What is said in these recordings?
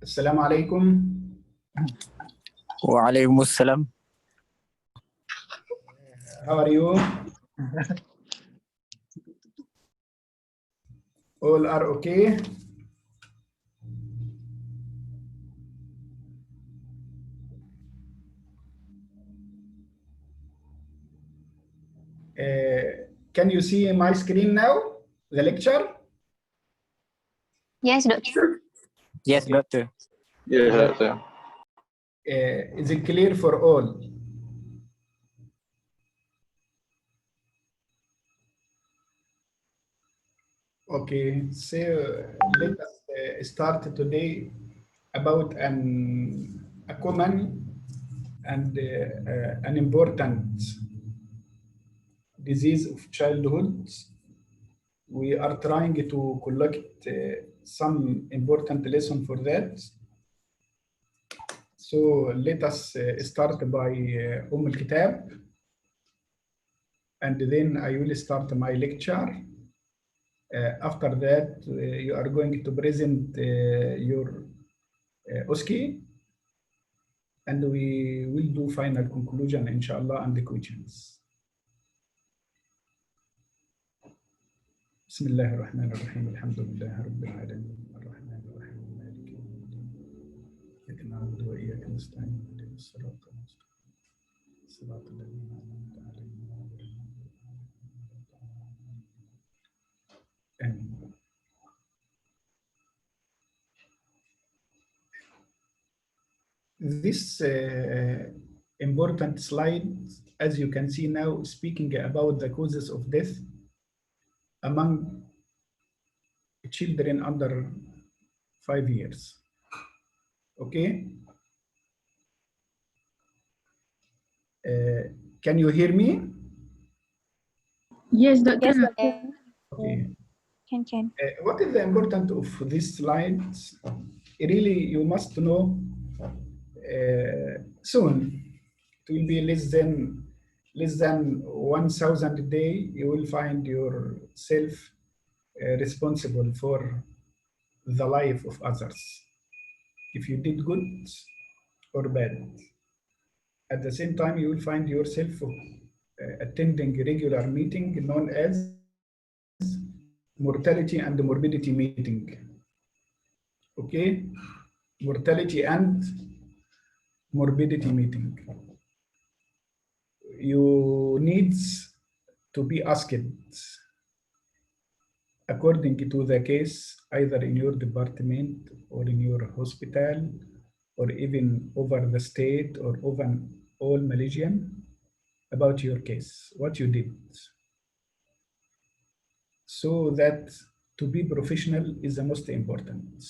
السلام عليكم. وعليكم السلام. How are you? All are okay? Can you see my screen now? The lecture? Yes, doctor. Yes, Okay. doctor. Yes, doctor. Is it clear for all? Okay, so let us start today about a common and an important disease of childhood. We are trying to collect some important lesson for that. So let us start by al-Kitab, and then I will start my lecture. After that, you are going to present your OSCE, and we will do final conclusion, inshallah, and the questions. بسم الله الرحمن الرحيم الحمد لله رب العالمين الرحمن الرحيم مالك يوم الدين إياك نعبد وإياك نستعين اهدنا الصراط المستقيم صراط الذين أنعمت عليهم غير المغضوب عليهم. آمين. This important slide, as you can see now, speaking about the causes of death among children under 5 years. Okay. Can you hear me? Yes, doctor. Yes, doctor. Okay. Can. What is the importance of this slide? Really, you must know soon. It will be less than 1,000 a day. You will find yourself responsible for the life of others, if you did good or bad. At the same time, you will find yourself attending a regular meeting known as mortality and morbidity meeting. Okay, mortality and morbidity meeting. You need to be asked according to the case, either in your department or in your hospital, or even over the state or over all Malaysian, about your case, what you did. So that to be professional is the most important.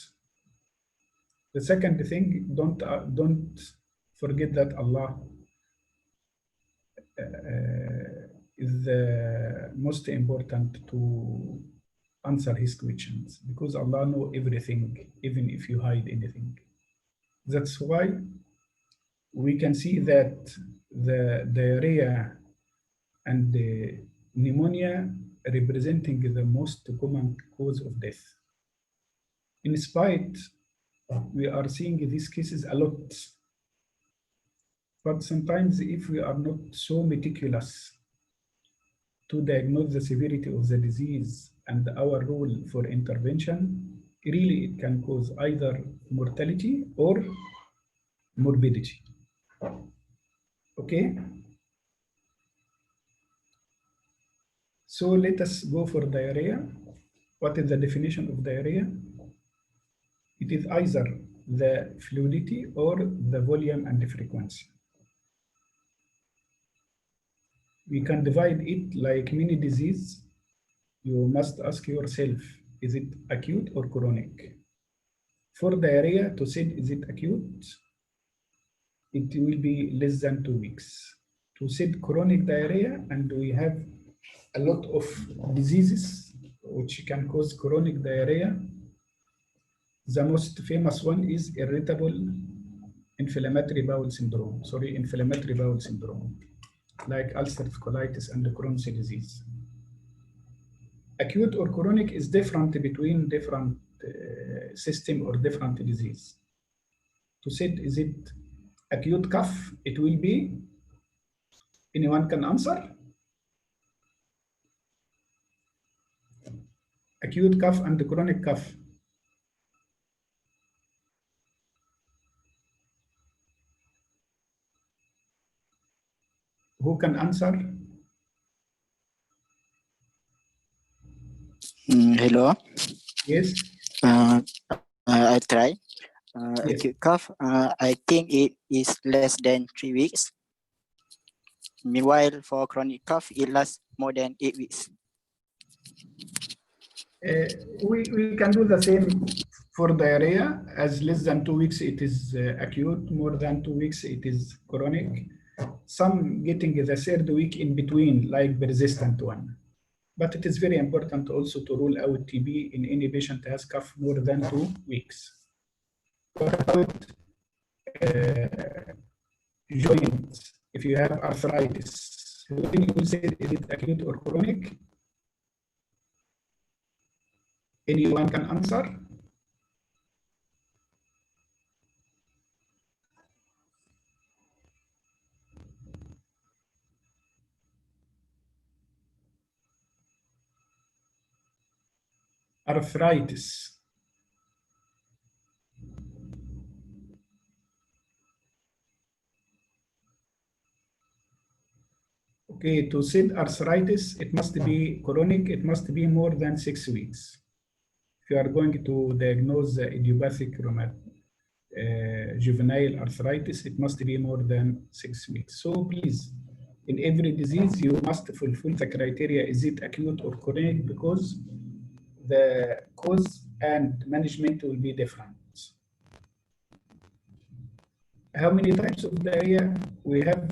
The second thing, don't forget that Allah is the most important to answer his questions, because Allah knows everything, even if you hide anything. That's why we can see that the diarrhea and the pneumonia representing the most common cause of death. In spite, we are seeing these cases a lot. But sometimes if we are not so meticulous to diagnose the severity of the disease and our role for intervention, really it can cause either mortality or morbidity. Okay? So let us go for diarrhea. What is the definition of diarrhea? It is either the fluidity or the volume and the frequency. We can divide it like many diseases. You must ask yourself, is it acute or chronic? For diarrhea, to say is it acute, it will be less than 2 weeks. To say chronic diarrhea, and we have a lot of diseases which can cause chronic diarrhea. The most famous one is irritable inflammatory bowel syndrome. Inflammatory bowel syndrome, like ulcerative colitis and Crohn's disease. Acute or chronic is different between different system or different disease. to said, is it acute cough? It will be, anyone can answer? Acute cough and chronic cough. Who can answer? Hello. Yes. I try. Yes. Acute cough. I think it is less than 3 weeks. Meanwhile, for chronic cough, it lasts more than 8 weeks. We can do the same for diarrhea. As less than 2 weeks, it is acute. More than 2 weeks, it is chronic. Some getting the third week in between, like persistent one. But it is very important also to rule out TB in any patient has cough more than 2 weeks. What about joints? If you have arthritis, when you say is it acute or chronic? Anyone can answer? Arthritis. Okay, to say arthritis, it must be chronic, it must be more than 6 weeks. If you are going to diagnose the idiopathic juvenile arthritis, it must be more than 6 weeks. So please, in every disease, you must fulfill the criteria, is it acute or chronic, because the cause and management will be different. How many types of diarrhea? We have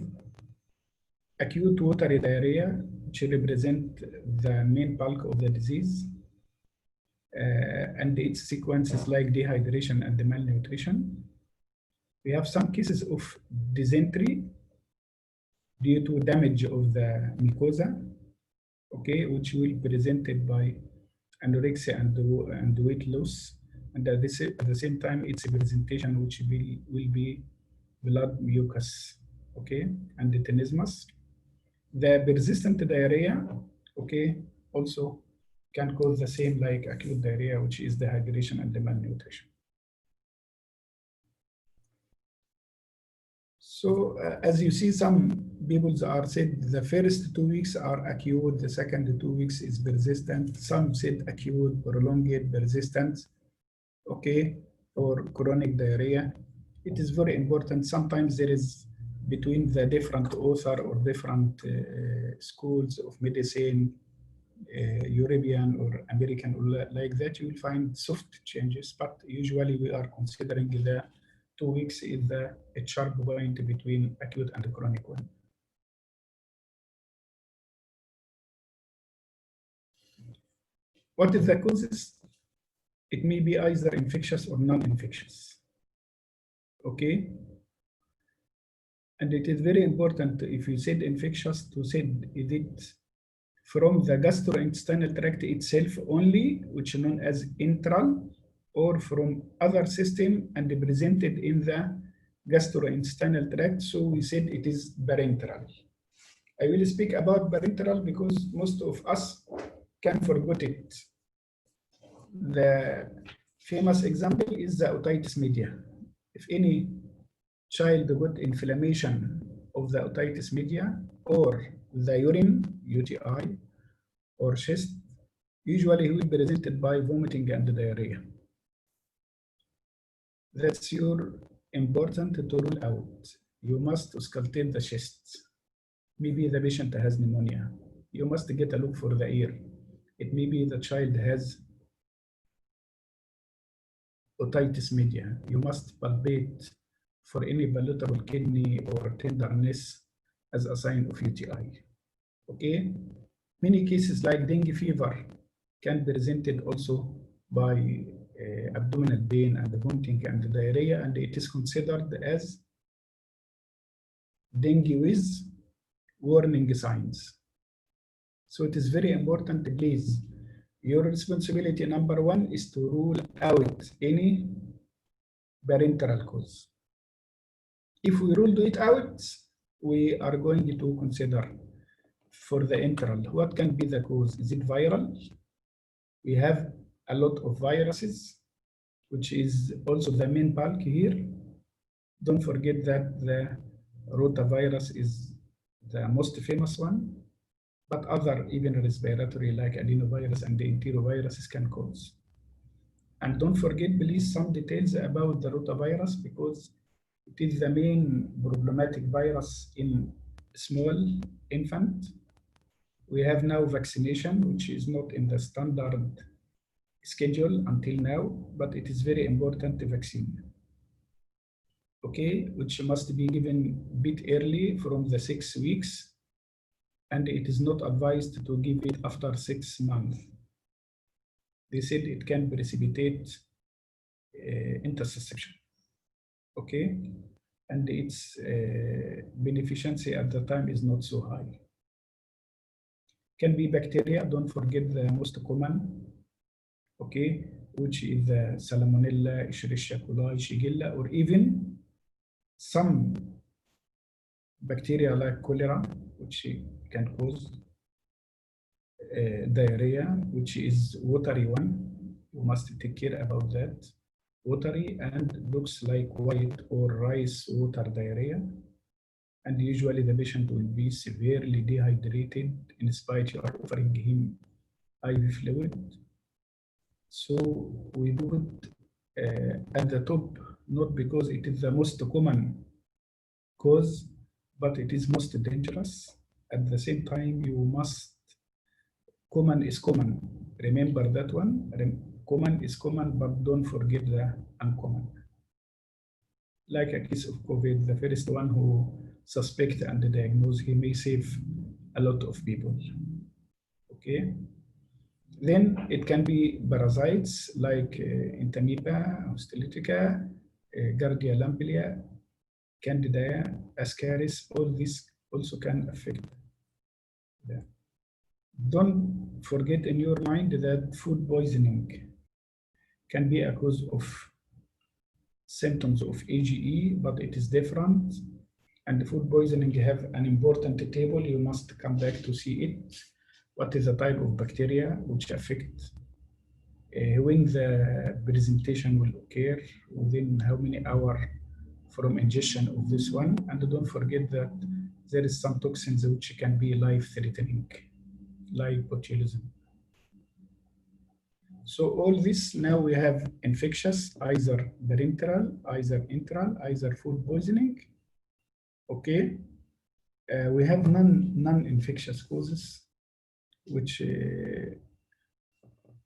acute watery diarrhea, which represent the main bulk of the disease, and its sequences like dehydration and malnutrition. We have some cases of dysentery due to damage of the mucosa, okay, which will be presented by anorexia and weight loss, and at the same time, its presentation which will be blood mucus, okay, and tenesmus. The persistent diarrhea, okay, also can cause the same like acute diarrhea, which is dehydration and malnutrition. So as you see, some people are said the first 2 weeks are acute, the second 2 weeks is persistent. Some said acute, prolonged, persistent, okay, or chronic diarrhea. It is very important. Sometimes there is between the different author or different schools of medicine, European or American, or like that, you will find soft changes, but usually we are considering the 2 weeks is the sharp point between acute and chronic one. What is the causes? It may be either infectious or non-infectious, okay? And it is very important, if you said infectious, to say, is it from the gastrointestinal tract itself only, which is known as intral, or from other system and presented in the gastrointestinal tract? So we said it is parenteral. I will speak about parenteral because most of us can forget it. The famous example is the otitis media. If any child got inflammation of the otitis media or the urine, UTI, or chest, usually he will be presented by vomiting and diarrhea. That's your important to rule out. You must auscultate the chest. Maybe the patient has pneumonia. You must get a look for the ear. It may be the child has otitis media. You must palpate for any palatable kidney or tenderness as a sign of UTI. Okay? Many cases like dengue fever can be presented also by abdominal pain and vomiting and diarrhea, and it is considered as dengue with warning signs. So it is very important, please. Your responsibility number one is to rule out any parenteral cause. If we ruled it out, we are going to consider for the enteral, what can be the cause? Is it viral? We have a lot of viruses, which is also the main bulk here. Don't forget that the rotavirus is the most famous one, but other even respiratory like adenovirus and the enteroviruses can cause. And don't forget, please, some details about the rotavirus because it is the main problematic virus in small infant. We have now vaccination, which is not in the standard schedule until now, but it is very important vaccine. Okay, which must be given a bit early from the 6 weeks, and it is not advised to give it after 6 months. They said it can precipitate interception. Okay, and its beneficiency at the time is not so high. Can be bacteria, don't forget the most common, okay, which is the Salmonella, Escherichia coli, Shigella, or even some bacteria like cholera, which can cause diarrhea, which is watery one. You must take care about that. Watery and looks like white or rice water diarrhea. And usually the patient will be severely dehydrated in spite you are offering him IV fluid. So we do it at the top, not because it is the most common cause, but it is most dangerous. At the same time, you must, common is common. Remember that one. Common is common, but don't forget the uncommon. Like a case of COVID, the first one who suspect and diagnose, he may save a lot of people. Okay. Then it can be parasites like Entamoeba, Hostilitica, Gardia lampilia, Candida, Ascaris. All these also can affect them. Don't forget in your mind that food poisoning can be a cause of symptoms of AGE, but it is different. And food poisoning have an important table. You must come back to see it. What is the type of bacteria which affect when the presentation will occur, within how many hours from ingestion of this one. And don't forget that there is some toxins which can be life-threatening, like botulism. So all this, now we have infectious, either parenteral, either enteral, either food poisoning. Okay. We have non-infectious causes, which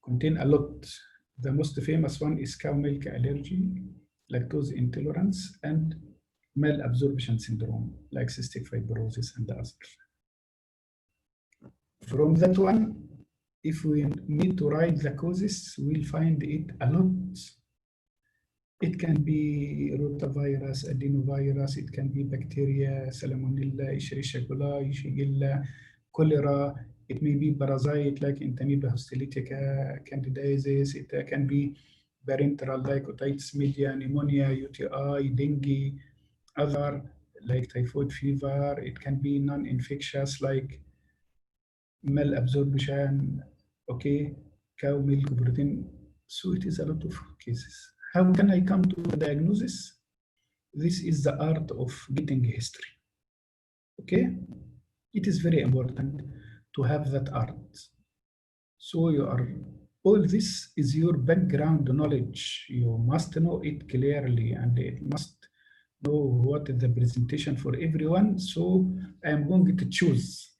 contain a lot. The most famous one is cow milk allergy, lactose intolerance, and malabsorption syndrome, like cystic fibrosis and others. From that one, if we need to write the causes, we'll find it a lot. It can be rotavirus, adenovirus, it can be bacteria, Salmonella, Escherichia coli, Shigella, cholera. It may be parasite like Entamoeba hostilitica, candidiasis. It can be parenteral like otitis media, pneumonia, UTI, dengue, other like typhoid fever. It can be non-infectious like malabsorption, okay, cow milk protein. So it is a lot of cases. How can I come to the diagnosis? This is the art of getting history. Okay? It is very important to have that art. So all this is your background knowledge. You must know it clearly and it must know what is the presentation for everyone. So I am going to choose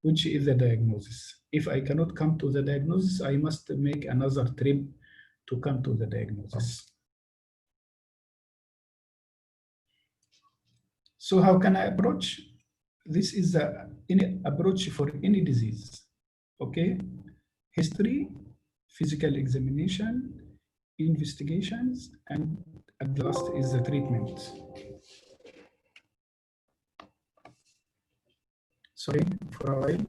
which is the diagnosis. If I cannot come to the diagnosis, I must make another trip to come to the diagnosis. So how can I approach? This is any approach for any disease, okay? History, physical examination, investigations, and at the last is the treatment. Sorry for a while.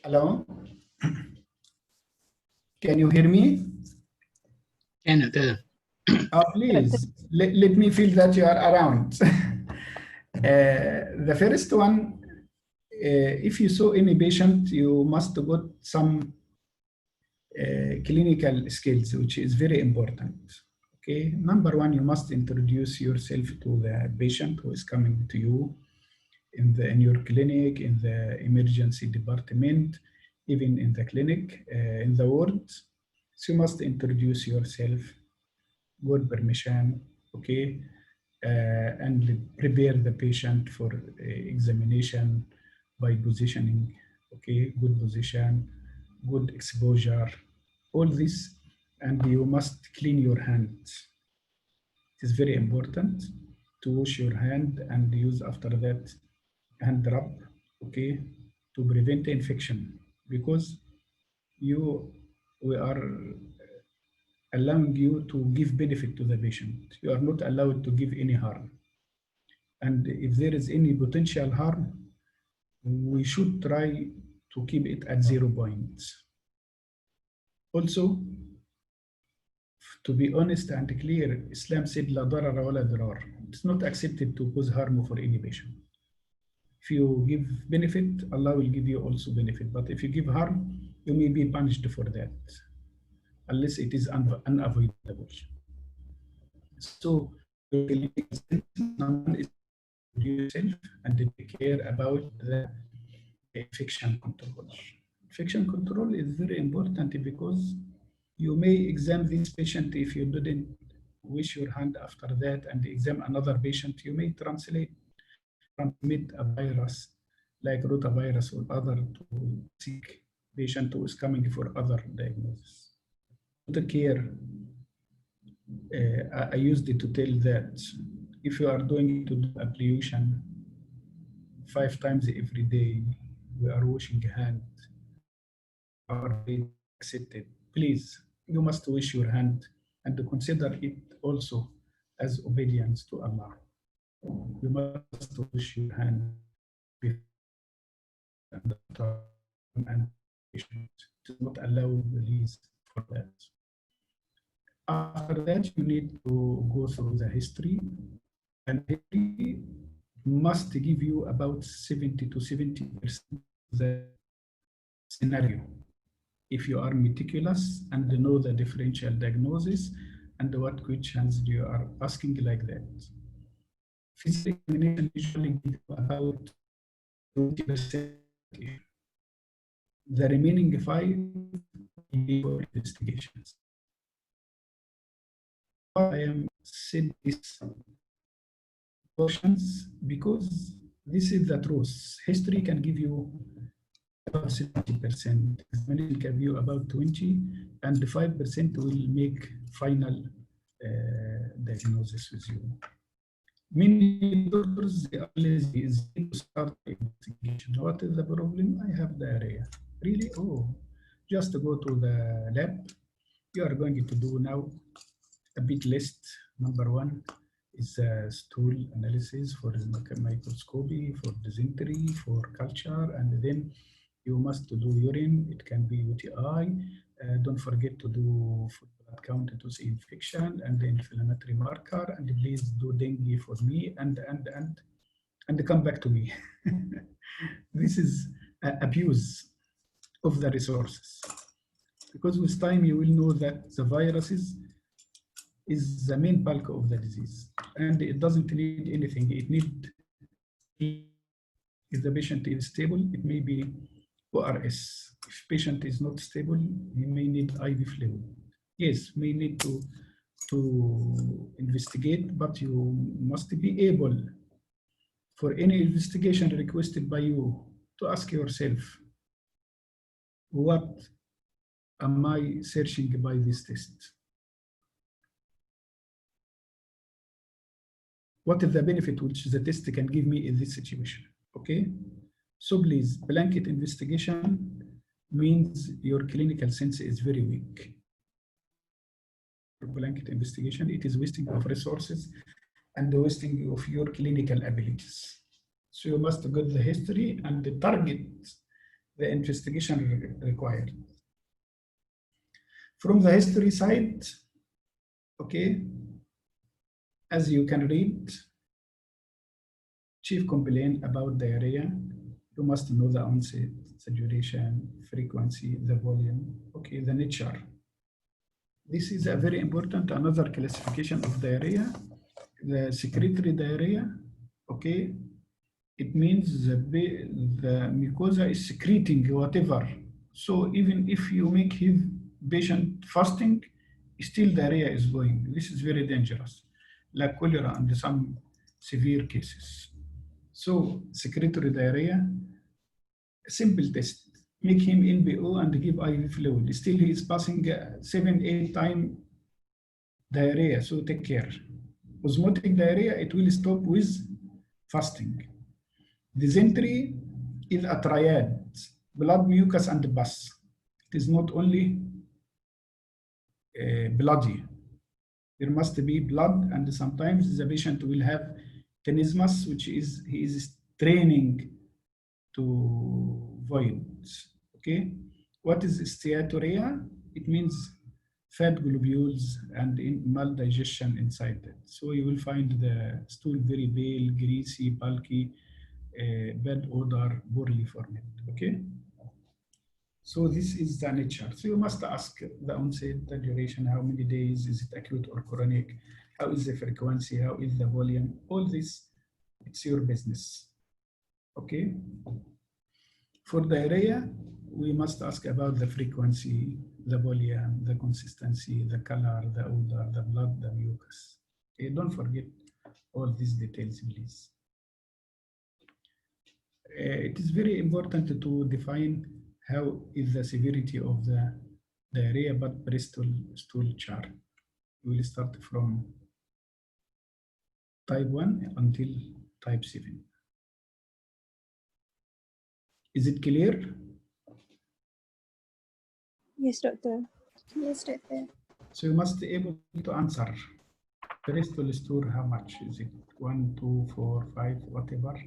Hello? Can you hear me? Can Please, let me feel that you are around. The first one, if you saw any patient, you must got some clinical skills, which is very important. Okay, number one, you must introduce yourself to the patient who is coming to you in your clinic, in the emergency department, even in the clinic, in the ward. So you must introduce yourself, good permission, okay, and prepare the patient for examination by positioning, okay, good position, good exposure, all this, and you must clean your hands. It is very important to wash your hand and use after that hand rub, okay, to prevent infection, because we are allowing you to give benefit to the patient. You are not allowed to give any harm. And if there is any potential harm, we should try to keep it at 0 points. Also, to be honest and clear, Islam said, La darara wa la dirar. It's not accepted to cause harm for any patient. If you give benefit, Allah will give you also benefit. But if you give harm, you may be punished for that, unless it is unavoidable. So, someone is yourself and take care about the infection control. Infection control is very important because you may examine this patient if you didn't wash your hand after that and examine another patient, you may transmit a virus like rotavirus or other to sick patient who is coming for other diagnosis. The care, I used it to tell that if you are doing to do ablution 5 times every day, we are washing hand, are accepted. Please, you must wash your hand and consider it also as obedience to Allah. You must wash your hand and to not allow release for that. After that, you need to go through the history, and history must give you about 70 to 70% the scenario. If you are meticulous and know the differential diagnosis and what questions you are asking like that. Physical examination usually gives you about 20%. The remaining 5 will be for investigations. I am said these portions because this is the truth. History can give you about 70%, examination can give you about 20, and 5% will make final diagnosis with you. Many doctors, they are lazy to start the investigation. What is the problem? I have diarrhea. Really? Oh, just go to the lab. You are going to do now a bit list. Number 1 is stool analysis for microscopy, for dysentery, for culture, and then you must do urine. It can be UTI. Don't forget to do food blood count to see infection and the inflammatory marker. And please do dengue for me and come back to me. This is abuse of the resources, because with time you will know that the viruses is the main bulk of the disease, and it doesn't need anything. It need, if the patient is stable, it may be ORS. If patient is not stable, he may need IV fluid. Yes, may need to investigate, but you must be able, for any investigation requested by you, to ask yourself, what am I searching by this test? What is the benefit which the test can give me in this situation? Okay, so please, blanket investigation means your clinical sense is very weak. Blanket investigation, it is wasting of resources and the wasting of your clinical abilities. So you must get the history and target the investigation required. From the history side, okay, as you can read, chief complaint about diarrhea, you must know the onset, the duration, frequency, the volume, okay, the nature. This is a very important, another classification of diarrhea, the secretory diarrhea, okay. It means the mucosa is secreting whatever. So even if you make his patient fasting, still diarrhea is going. This is very dangerous, like cholera and some severe cases. So secretory diarrhea, simple test. Make him NBO and give IV fluid. Still he is passing 7-8 times diarrhea, so take care. Osmotic diarrhea, it will stop with fasting. Dysentery is a triad, blood, mucus, and pus. It is not only bloody. There must be blood, and sometimes the patient will have tenesmus, which is he is straining to void. Okay, what is steatorrhea? It means fat globules and maldigestion inside it. So you will find the stool very pale, greasy, bulky, bad odor, poorly formed. Okay. So this is the nature. So you must ask the onset, the duration, how many days, is it acute or chronic? How is the frequency? How is the volume? All this, it's your business. Okay. For diarrhea, we must ask about the frequency, the volume, the consistency, the color, the odor, the blood, the mucus. Okay, don't forget all these details, please. It is very important to define how is the severity of the diarrhea, but Bristol stool chart. We will start from type 1 until type 7. Is it clear? Yes, doctor. Yes, doctor. So you must be able to answer. Bristol stool, how much is it? 1, 2, 4, 5, whatever.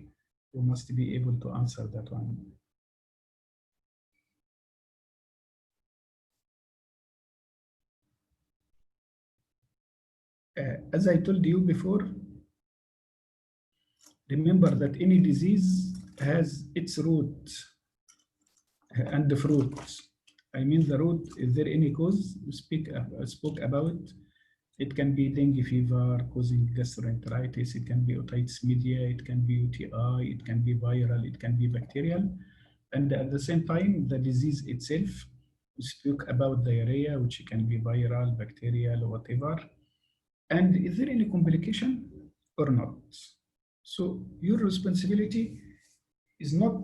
You must be able to answer that one. As I told you before, remember that any disease has its root and the fruit. I mean the root, is there any cause? We spoke about. It can be dengue fever causing gastroenteritis, it can be otitis media, it can be UTI, it can be viral, it can be bacterial. And at the same time, the disease itself, we spoke about diarrhea, which can be viral, bacterial, whatever. And is there any complication or not? So your responsibility is not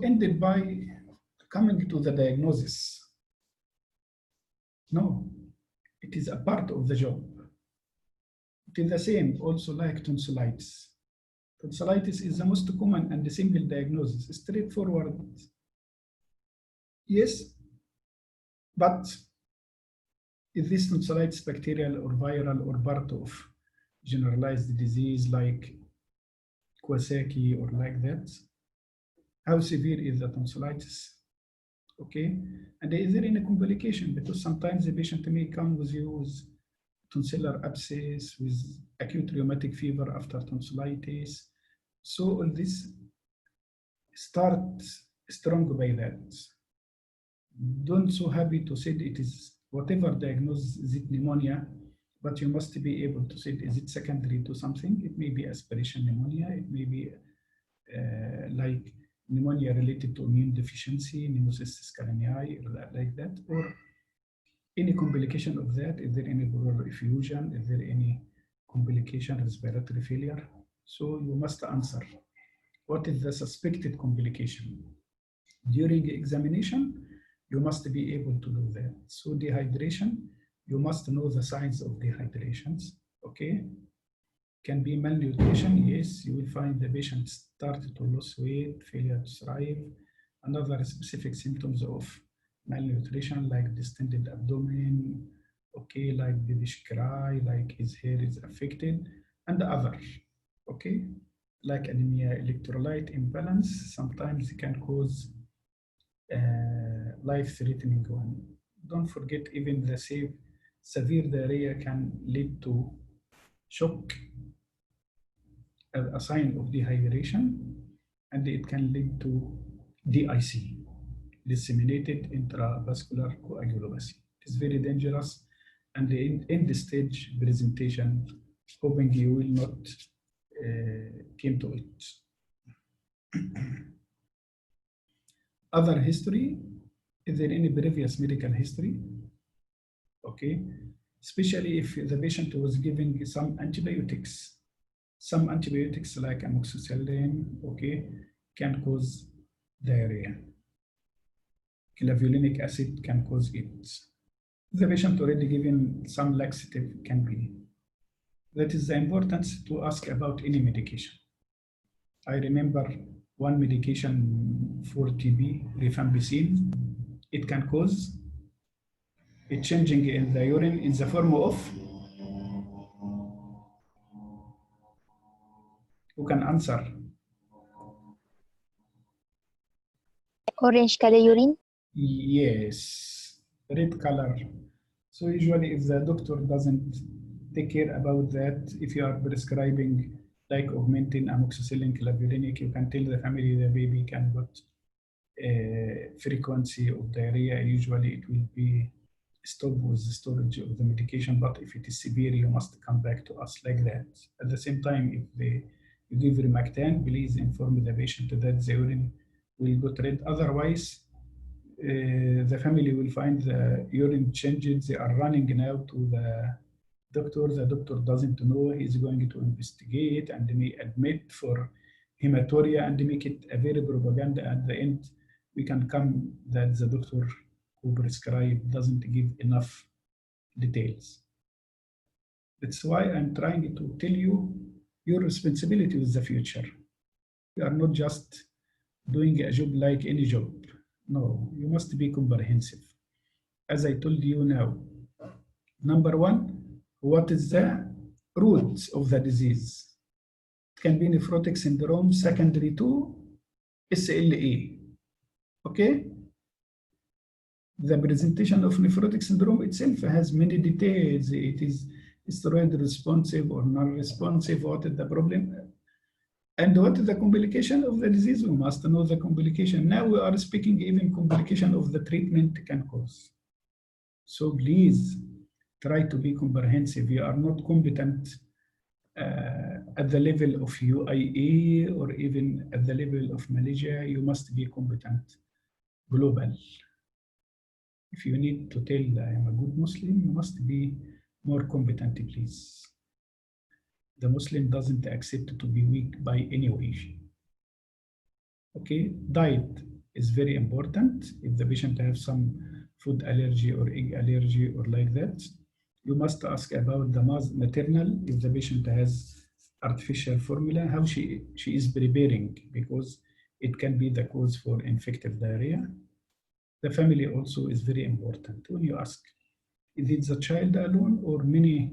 ended by coming to the diagnosis. No, it is a part of the job. It is the same also like tonsillitis. Tonsillitis is the most common and the simple diagnosis, straightforward. Yes, but is this tonsillitis bacterial or viral or part of generalized disease like Kawasaki or like that? How severe is the tonsillitis? Okay, and is there any complication? Because sometimes the patient may come with you with tonsillar abscess, with acute rheumatic fever after tonsillitis. So all this start strong by that. Don't so happy to say it is whatever diagnosis, is it pneumonia, but you must be able to say, is it secondary to something? It may be aspiration pneumonia, it may be like pneumonia related to immune deficiency, pneumocystis calamei, like that, or any complication of that. Is there any pleural effusion? Is there any complication, respiratory failure? So you must answer. What is the suspected complication? During examination, you must be able to do that. So dehydration, you must know the signs of dehydrations, okay? Can be malnutrition, yes, you will find the patient started to lose weight, failure to thrive, another specific symptoms of malnutrition like distended abdomen, okay, like babish cry, like his hair is affected, and the other, okay? like anemia, electrolyte imbalance sometimes can cause life-threatening one. Don't forget, even the severe diarrhea can lead to shock as a sign of dehydration, and it can lead to DIC, disseminated intravascular coagulopathy. It is very dangerous, and in end stage presentation, hoping you will not came to it. Other history, is there any previous medical history? Okay, especially if the patient was given some antibiotics. Some antibiotics like amoxicillin, okay, can cause diarrhea. Clavulanic acid can cause it. The patient already given some laxative can be. That is the importance to ask about any medication. I remember one medication for TB, rifampicin. It can cause a changing in the urine in the form of, who can answer? Orange color urine. Yes, red color. So usually if the doctor doesn't take care about that, if you are prescribing like augmentin, amoxicillin, clavulanic, you can tell the family the baby can get frequency of diarrhea. Usually it will be stopped with the storage of the medication, but if it is severe, you must come back to us like that. At the same time, if you give Remactan, please inform the patient that the urine will go red. Otherwise, the family will find the urine changes. They are running now to the doctor. The doctor doesn't know. He's going to investigate and may admit for hematuria and make it a very propaganda. At the end, we can come that the doctor who prescribed doesn't give enough details. That's why I'm trying to tell you your responsibility with the future. You are not just doing a job like any job. No, you must be comprehensive. As I told you now, number one, what is the root of the disease? It can be nephrotic syndrome secondary to SLE. Okay? The presentation of nephrotic syndrome itself has many details. It is steroid responsive or non-responsive. What is the problem? And what is the complication of the disease? We must know the complication. Now we are speaking even complication of the treatment can cause. So please try to be comprehensive. You are not competent at the level of UIE or even at the level of Malaysia. You must be competent global. If you need to tell I am a good Muslim, you must be more competent, please. The Muslim doesn't accept to be weak by any way. Okay, diet is very important. If the patient has some food allergy or egg allergy or like that, you must ask about the maternal. If the patient has artificial formula, how she is preparing, because it can be the cause for infective diarrhea. The family also is very important. When you ask, is it the child alone or many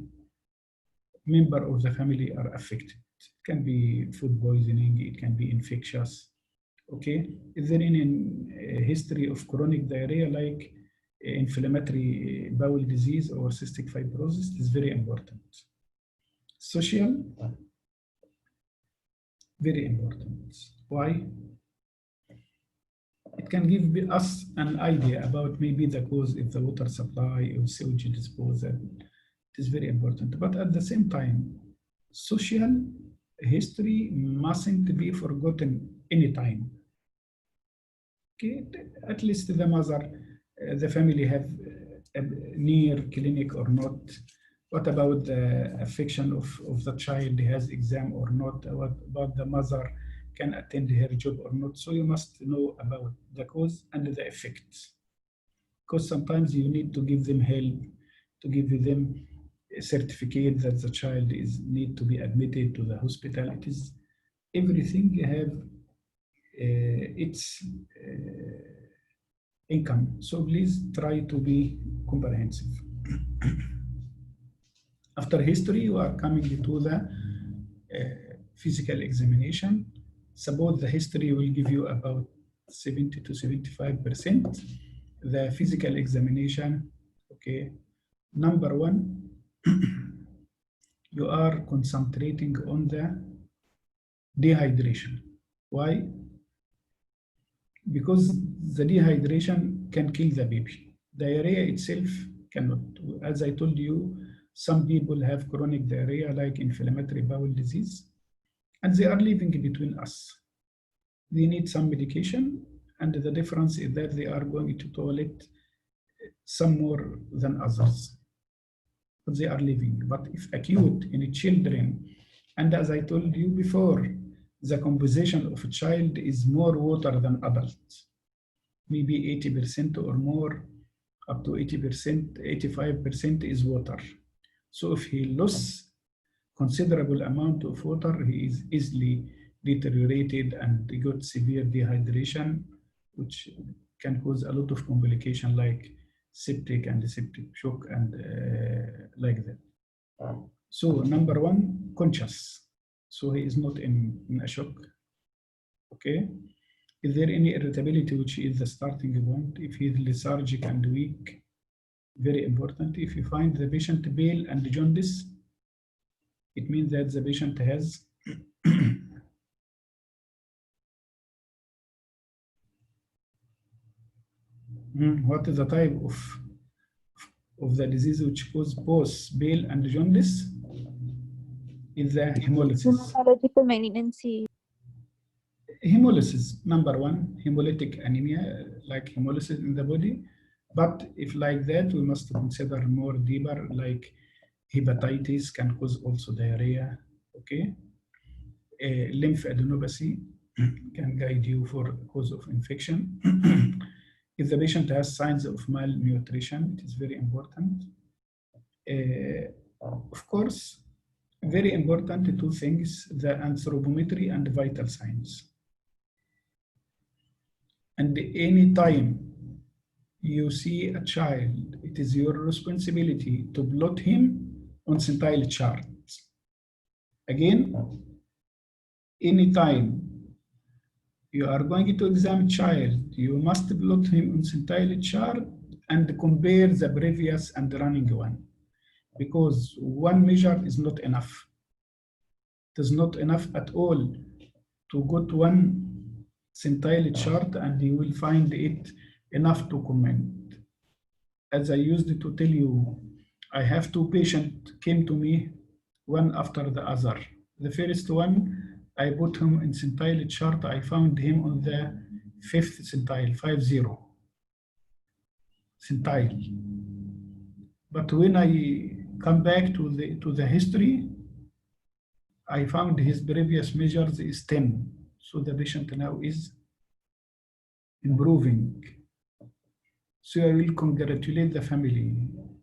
members of the family are affected? It can be food poisoning, it can be infectious. Okay, is there any history of chronic diarrhea like inflammatory bowel disease or cystic fibrosis? It is very important. Social, very important. Why? It can give us an idea about maybe the cause of the water supply or sewage disposal. It is very important. But at the same time, social history mustn't be forgotten anytime. Okay, at least the mother, the family have a near clinic or not. What about the affection of the child? He has exam or not? What about the mother? Can attend her job or not? So you must know about the cause and the effects. Because sometimes you need to give them help, to give them a certificate that the child need to be admitted to the hospital. It is everything have its income. So please try to be comprehensive. After history, you are coming to the physical examination. Suppose the history will give you about 70 to 75%. The physical examination, okay. Number one, you are concentrating on the dehydration. Why? Because the dehydration can kill the baby. Diarrhea itself cannot. As I told you, some people have chronic diarrhea like inflammatory bowel disease, and they are living between us. They need some medication, and the difference is that they are going to toilet some more than others. But they are living. But if acute in children, and as I told you before, the composition of a child is more water than adults, maybe 80% or more, up to 80%, 85% is water. So if he loses considerable amount of water, he is easily deteriorated and got severe dehydration, which can cause a lot of complication like septic and septic shock and like that. So number one, conscious. So he is not in a shock. Okay. Is there any irritability, which is the starting point? If he is lethargic and weak, very important. If you find the patient pale and jaundice, it means that the patient has what is the type of the disease which causes both pale and jaundice? Is the hemolysis. Hematological malignancy. Hemolysis, number one, hemolytic anemia, like hemolysis in the body. But if like that, we must consider more deeper, like hepatitis can cause also diarrhea, okay? Lymphadenopathy can guide you for cause of infection. If the patient has signs of malnutrition, it is very important. Of course, very important two things, the anthropometry and vital signs. And any time you see a child, it is your responsibility to plot him on centile charts. Again, anytime you are going to examine child, you must plot him on centile chart and compare the previous and the running one, because one measure is not enough. It is not enough at all to go to one centile chart and you will find it enough to comment. As I used to tell you, I have two patients came to me, one after the other. The first one, I put him in centile chart. I found him on the 5th centile, 50 centile. But when I come back to the history, I found his previous measures is 10. So the patient now is improving. So I will congratulate the family.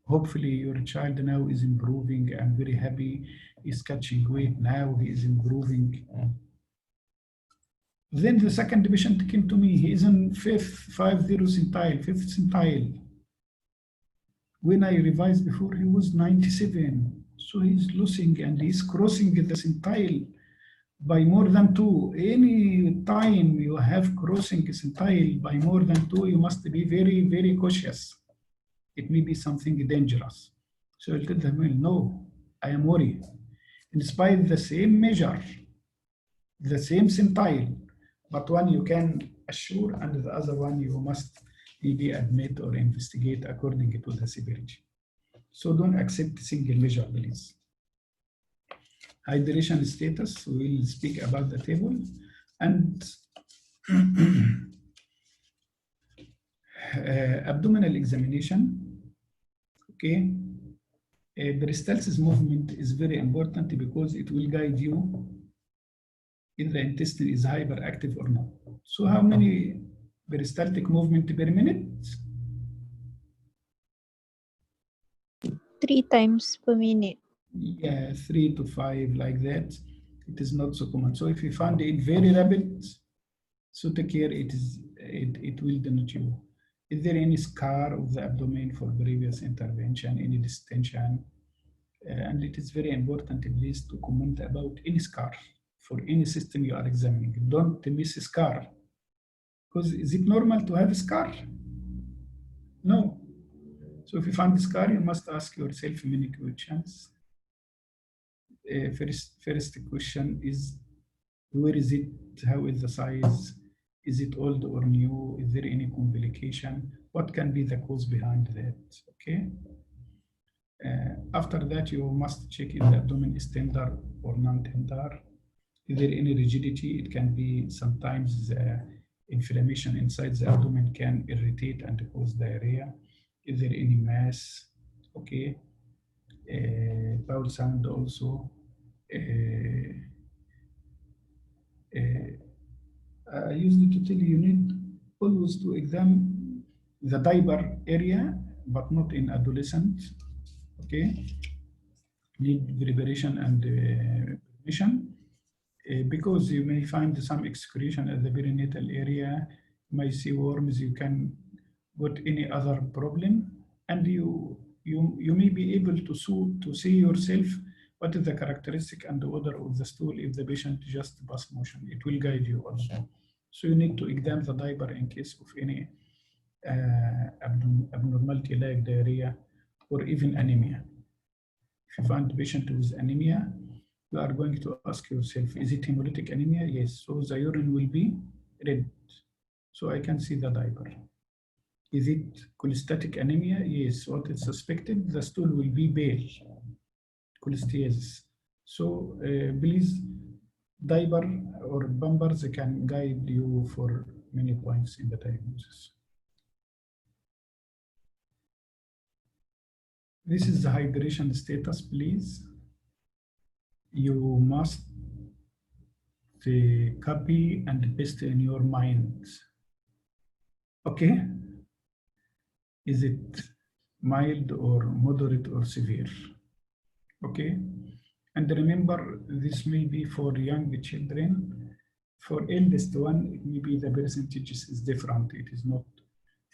Hopefully your child now is improving. I'm very happy. He's catching weight now. He is improving. Then the second patient came to me. He is in 50 centile, 5th centile. When I revised before, he was 97. So he's losing and he's crossing the centile by more than 2. Any time you have crossing centile by more than 2, you must be very, very cautious. It may be something dangerous. So I tell them, well, no, I am worried. In spite of the same measure, the same centile, but one you can assure and the other one you must maybe admit or investigate according to the severity. So don't accept single measure, please. Hydration status, we'll speak about the table. And abdominal examination, okay. Peristalsis movement is very important because it will guide you if the intestine is hyperactive or not. So how many peristaltic movement per minute? 3 times per minute. Yeah, 3 to 5 like that. It is not so common. So if you find it very rapid, so take care. It will denote you. Is there any scar of the abdomen for previous intervention, any distension? And it is very important, please, to comment about any scar. for any system you are examining. Don't miss a scar. Because is it normal to have a scar? No. So if you find a scar, you must ask yourself many questions. First question is, where is it? How is the size? Is it old or new? Is there any complication? What can be the cause behind that? Okay. After that, you must check if the abdomen is tender or non-tender. Is there any rigidity? It can be sometimes the inflammation inside the abdomen can irritate and cause diarrhea. Is there any mass? Okay. Bowel sound also. I used to tell you need always to examine the diaper area, but not in adolescent. Okay. Need preparation and permission. Because you may find some excretion at the perinatal area, you may see worms, you can put any other problem, and you may be able to see yourself what is the characteristic and the odor of the stool if the patient just pass motion. It will guide you also. So you need to examine the diaper in case of any abnormality like diarrhea or even anemia. If you find the patient with anemia, you are going to ask yourself, is it hemolytic anemia? Yes. So the urine will be red. So I can see the diaper. Is it cholestatic anemia? Yes. What is suspected? The stool will be pale, cholestasis. So please, diaper or bumpers can guide you for many points in the diagnosis. This is the hydration status, please. You must copy and paste in your mind. Okay? Is it mild or moderate or severe? Okay? And remember, this may be for young children. For eldest one, it may be the percentages is different. It is not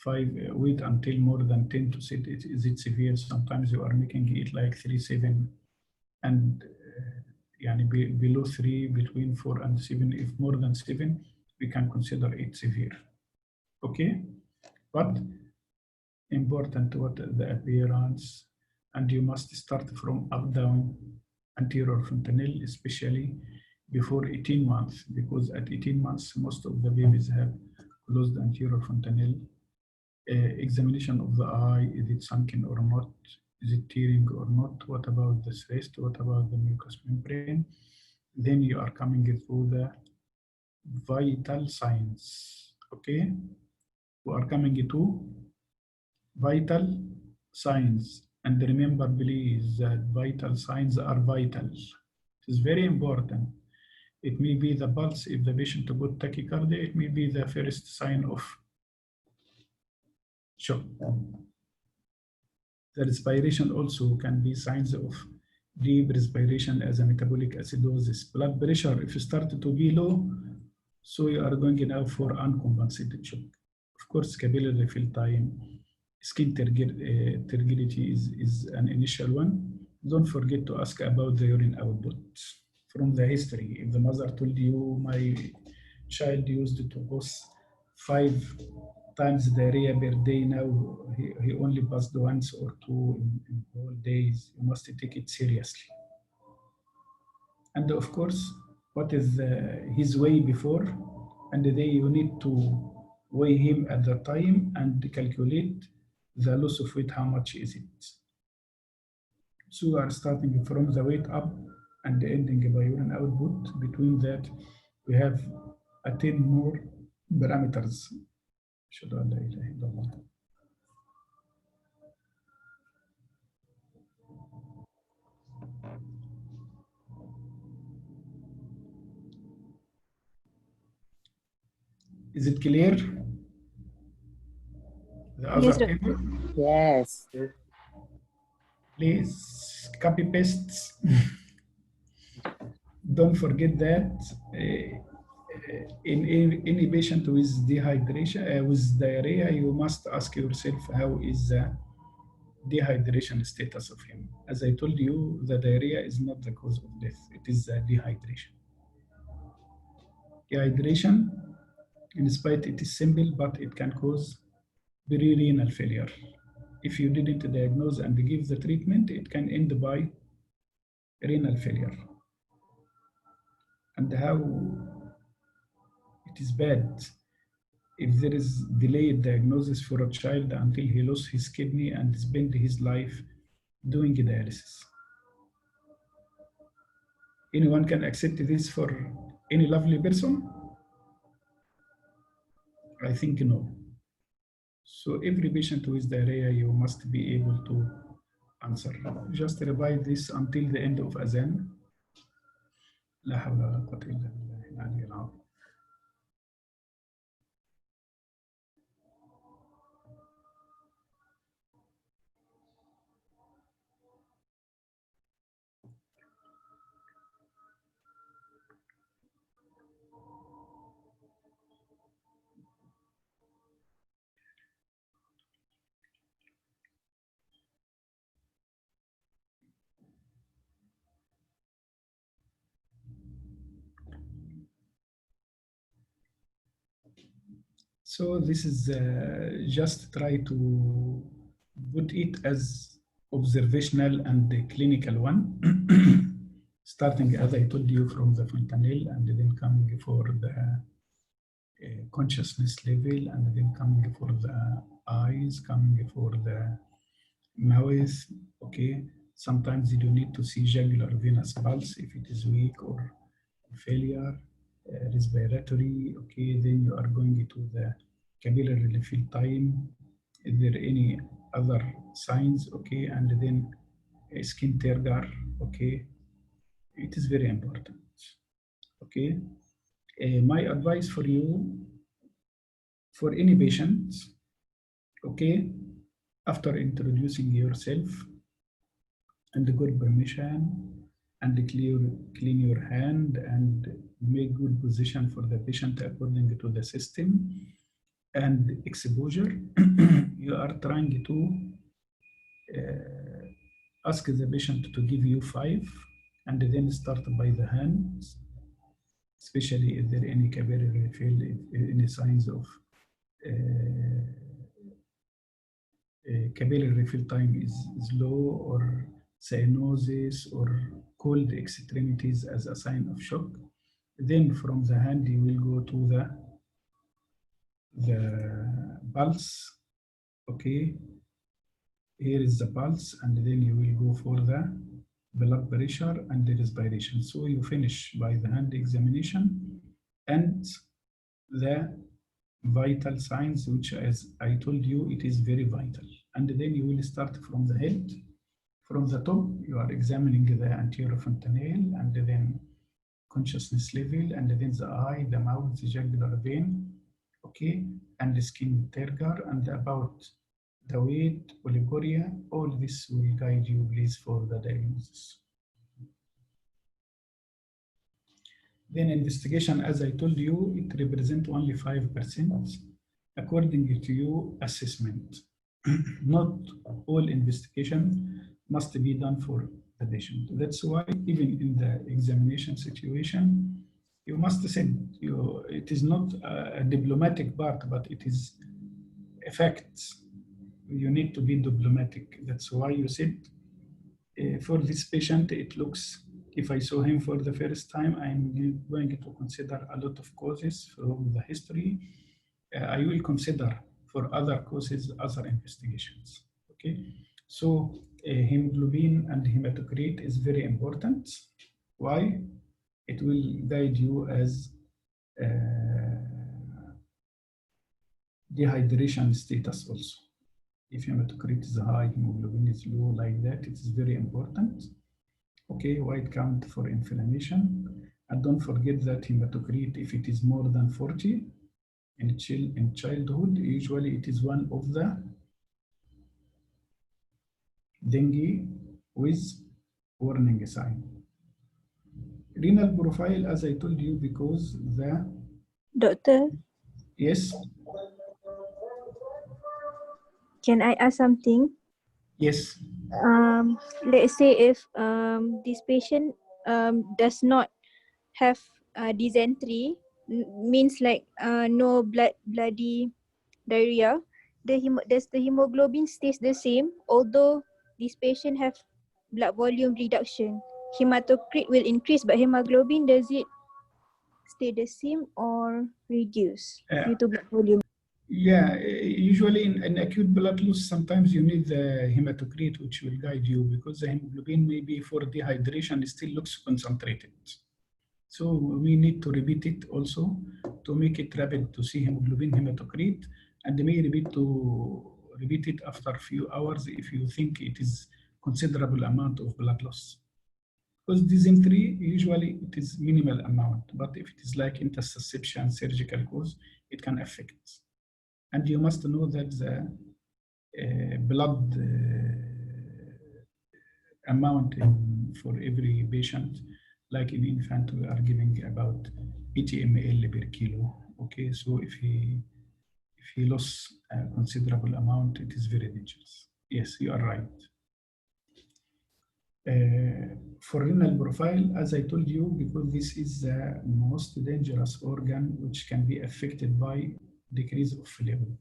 5, wait until more than 10 to say, is it severe? Sometimes you are making it like 3, 7, and below 3, between 4 and 7. If more than 7, we can consider it severe. Okay, but important what the appearance, and you must start from up down anterior fontanelle, especially before 18 months, because at 18 months most of the babies have closed anterior fontanelle. Examination of the eye, is it sunken or not? Is it tearing or not? What about the cyst? What about the mucous membrane? Then you are coming through the vital signs. Okay, we are coming to vital signs, and remember, please, that vital signs are vital. It is very important. It may be the pulse if the patient got tachycardia. It may be the first sign of shock. The respiration also can be signs of deep respiration as a metabolic acidosis. Blood pressure, if you start to be low, so you are going now for uncompensated shock. Of course, capillary fill time, skin turgidity is an initial one. Don't forget to ask about the urine output from the history. If the mother told you, my child used to pass 5 times diarrhea per day, now he only passed once or 2 in whole days, you must take it seriously. And of course, what is his way before, and then you need to weigh him at the time and calculate the loss of weight, how much is it. So we are starting from the weight up and ending by urine output. Between that, we have 10 more parameters. Is it clear? The other Yes, table? Yes. Please copy paste. Don't forget that in any patient with dehydration, with diarrhea, you must ask yourself, how is the dehydration status of him? As I told you, the diarrhea is not the cause of death, it is the dehydration. Dehydration, in spite it is simple, but it can cause perirenal failure. If you didn't diagnose and give the treatment, it can end by renal failure. And how it is bad if there is delayed diagnosis for a child until he lost his kidney and spent his life doing dialysis. Anyone can accept this for any lovely person? I think no. So every patient with diarrhea, you must be able to answer. Just revise this until the end of Azan. لا حول ولا قوة إلا بالله العلي العظيم. So this is just try to put it as observational and the clinical one, starting as I told you from the fontanelle and then coming for the consciousness level and then coming for the eyes, coming for the mouth, okay? Sometimes you do need to see jugular venous pulse if it is weak or failure. Respiratory, okay, then you are going to the capillary refill time. Is there any other signs, okay, and then skin turgor, okay. It is very important, okay. My advice for you, for any patient, okay, after introducing yourself and the good permission, and clean your hand and make good position for the patient according to the system and exposure. You are trying to ask the patient to give you 5 and then start by the hands, especially if there are any capillary refill, any signs of capillary refill time is low, or cyanosis or cold extremities as a sign of shock. Then from the hand, you will go to the pulse, okay? Here is the pulse, and then you will go for the blood pressure and the respiration. So you finish by the hand examination and the vital signs, which, as I told you, it is very vital. And then you will start from the head. From the top, you are examining the anterior fontanelle and then consciousness level, and then the eye, the mouth, the jugular vein, okay, and the skin turgor, and about the weight, oliguria. All this will guide you, please, for the diagnosis. Then investigation, as I told you, it represents only 5% according to your assessment. Not all investigation must be done for the patient. That's why even in the examination situation, you must send it is not a diplomatic part, but it is effects. You need to be diplomatic. That's why you said for this patient, it looks, if I saw him for the first time, I'm going to consider a lot of causes from the history. I will consider for other causes, other investigations, okay? So hemoglobin and hematocrit is very important. Why? It will guide you as dehydration status also. If hematocrit is high, hemoglobin is low, like that, it is very important. Okay, white count for inflammation. And don't forget that hematocrit, if it is more than 40, in childhood, usually it is one of the dengue with warning sign. Renal profile, as I told you, because the... Doctor, Yes? can I ask something? Yes. Let's say if this patient does not have dysentery, means like no bloody diarrhea. The hemoglobin stays the same, although this patient have blood volume reduction. Hematocrit will increase, but hemoglobin, does it stay the same or reduce due to blood volume? Yeah, usually in acute blood loss, sometimes you need the hematocrit, which will guide you because the hemoglobin maybe for dehydration still looks concentrated. So we need to repeat it also to make it rapid to see hemoglobin hematocrit, and may repeat it after a few hours if you think it is considerable amount of blood loss. Because dysentery, usually it is minimal amount, but if it is like intussusception, surgical cause, it can affect. And you must know that the blood amount for every patient, like in infant, we are giving about 80 ml per kilo. Okay, so if he lost a considerable amount, it is very dangerous. Yes, you are right. For renal profile, as I told you, because this is the most dangerous organ which can be affected by decrease of fluid.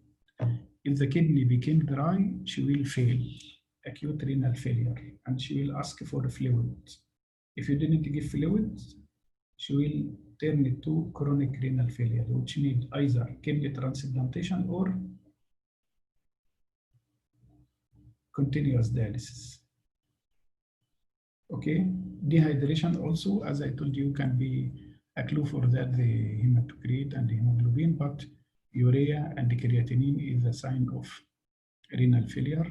If the kidney became dry, she will fail, acute renal failure, and she will ask for fluid. If you didn't give fluid, she will turn it to chronic renal failure, which need either kidney transplantation or continuous dialysis. Okay, dehydration also, as I told you, can be a clue for that, the hematocrit and the hemoglobin, but urea and the creatinine is a sign of renal failure.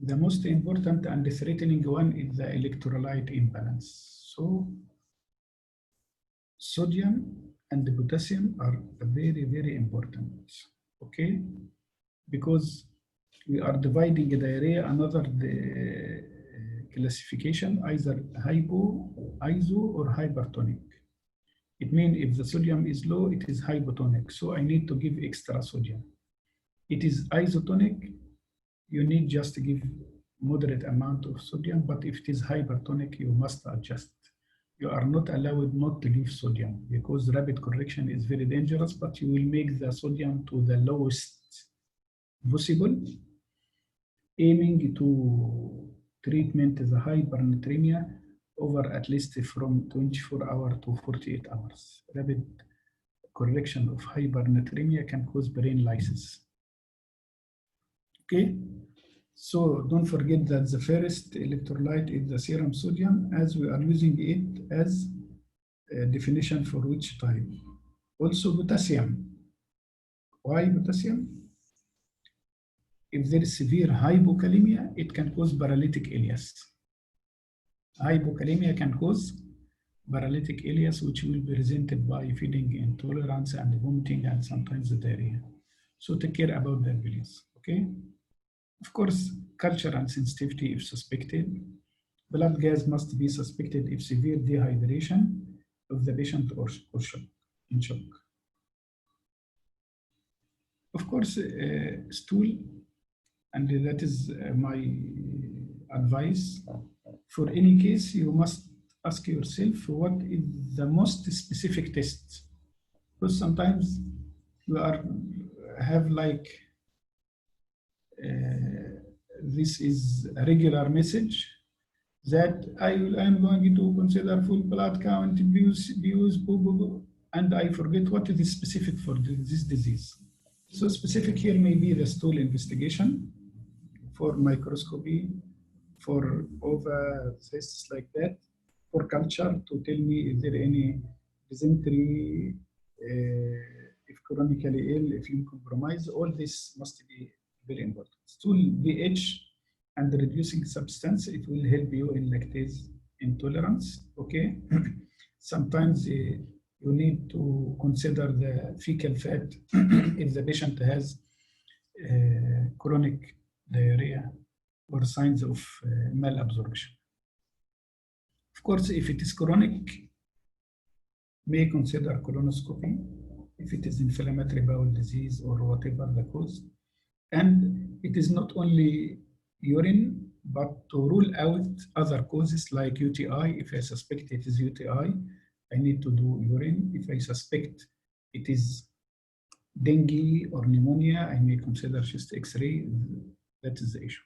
The most important and threatening one is the electrolyte imbalance. So sodium and the potassium are very, very important, okay? Because we are dividing the diarrhea, another classification, either hypo, iso, or hypertonic. It means if the sodium is low, it is hypotonic. So I need to give extra sodium. It is isotonic, you need just to give moderate amount of sodium, but if it is hypertonic, you must adjust. You are not allowed not to give sodium because rapid correction is very dangerous, but you will make the sodium to the lowest possible, aiming to treatment the hypernatremia over at least from 24 hours to 48 hours. Rapid correction of hypernatremia can cause brain lysis. Okay, so don't forget that the first electrolyte is the serum sodium, as we are using it as a definition for which type. Also potassium. Why potassium? If there is severe hypokalemia, it can cause paralytic ileus. Hypokalemia can cause paralytic ileus, which will be presented by feeding intolerance and vomiting and sometimes diarrhea. So take care about that, please. Okay. Of course, culture and sensitivity if suspected. Blood gas must be suspected if severe dehydration of the patient or shock, in shock. Of course, stool, and that is my advice. For any case, you must ask yourself what is the most specific test. Because sometimes you have like this is a regular message that I am going to consider full blood count, abuse, and I forget what is specific for this disease. So specific here may be the stool investigation for microscopy, for ovacysts like that, for culture to tell me is there any dysentery, if chronically ill, if you compromise, all this must be very important. Stool pH and the reducing substance, it will help you in lactase intolerance, okay? Sometimes you need to consider the fecal fat if the patient has chronic diarrhea or signs of malabsorption. Of course, if it is chronic, may consider colonoscopy if it is inflammatory bowel disease or whatever the cause. And it is not only urine, but to rule out other causes like UTI. If I suspect it is UTI, I need to do urine. If I suspect it is dengue or pneumonia, I may consider chest X-ray. That is the issue.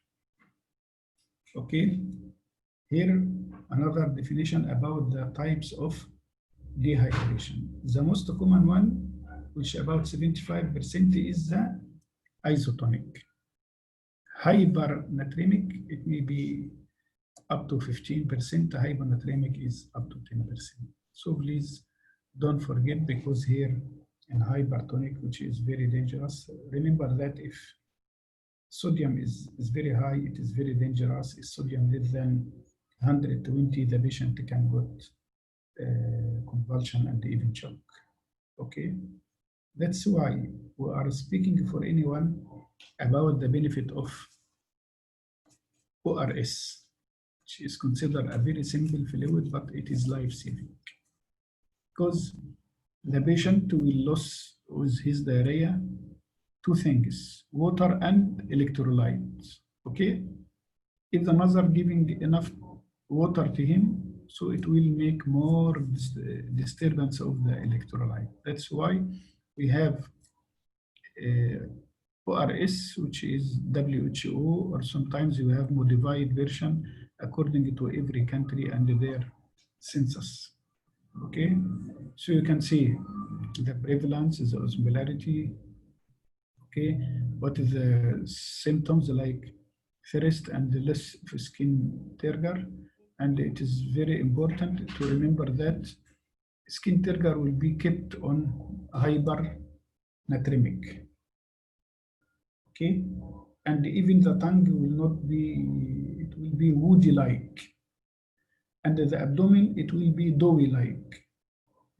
Okay. Here, another definition about the types of dehydration. The most common one, which about 75%, is the isotonic. Hypernatremic, it may be up to 15%. Hyponatremic is up to 10%. So please don't forget, because here in hypertonic, which is very dangerous, remember that if sodium is very high, it is very dangerous. If sodium less than 120, the patient can get convulsion and even choke. Okay, that's why we are speaking for anyone about the benefit of ORS, which is considered a very simple fluid, but it is life-saving. Because the patient will lose with his diarrhea two things, water and electrolytes. Okay, if the mother giving enough water to him, so it will make more disturbance of the electrolyte. That's why we have ORS, which is WHO, or sometimes you have modified version according to every country and their census. Okay, so you can see the prevalence, the osmolarity. Okay, what is the symptoms like thirst and less of skin turgor. And it is very important to remember that skin turgor will be kept on hypernatremic. Okay, and even the tongue will not be, it will be woody-like. And the abdomen, it will be doughy-like.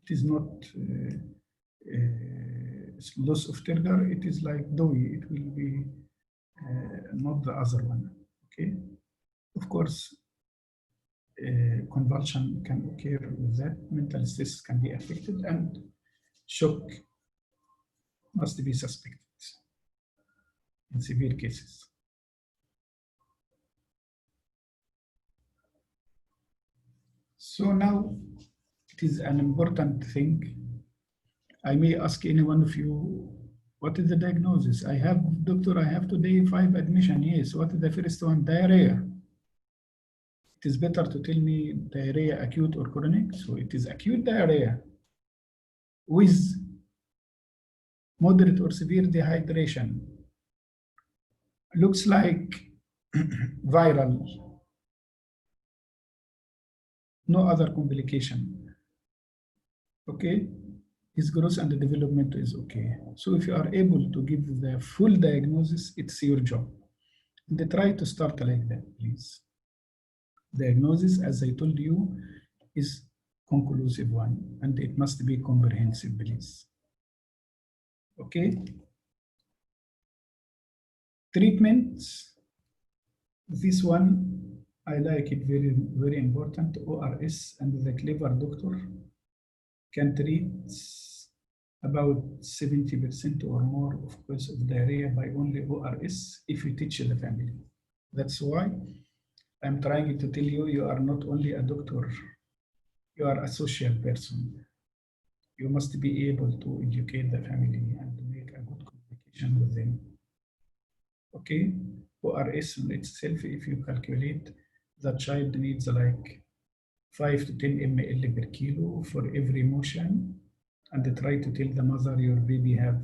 It is not loss of turgor, it is like doughy. It will be not the other one. Okay, of course, convulsion can occur with that, mental stress can be affected, and shock must be suspected in severe cases. So now it is an important thing. I may ask any one of you, what is the diagnosis? I have, doctor, I have today 5 admission. Yes, what is the first one? Diarrhea. It is better to tell me diarrhea acute or chronic. So it is acute diarrhea with moderate or severe dehydration. Looks like viral. No other complication. Okay, his growth and the development is okay. So if you are able to give the full diagnosis, it's your job. And try to start like that, please. Diagnosis, as I told you, is conclusive one, and it must be comprehensive, please. Okay. Treatments. This one, I like it, very, very important. ORS, and the clever doctor can treat about 70% or more of cause of diarrhea by only ORS if you teach the family. That's why I'm trying to tell you, you are not only a doctor, you are a social person. You must be able to educate the family and make a good communication with them. Okay, ORS in itself, if you calculate, the child needs like 5 to 10 ml per kilo for every motion, and try to tell the mother your baby have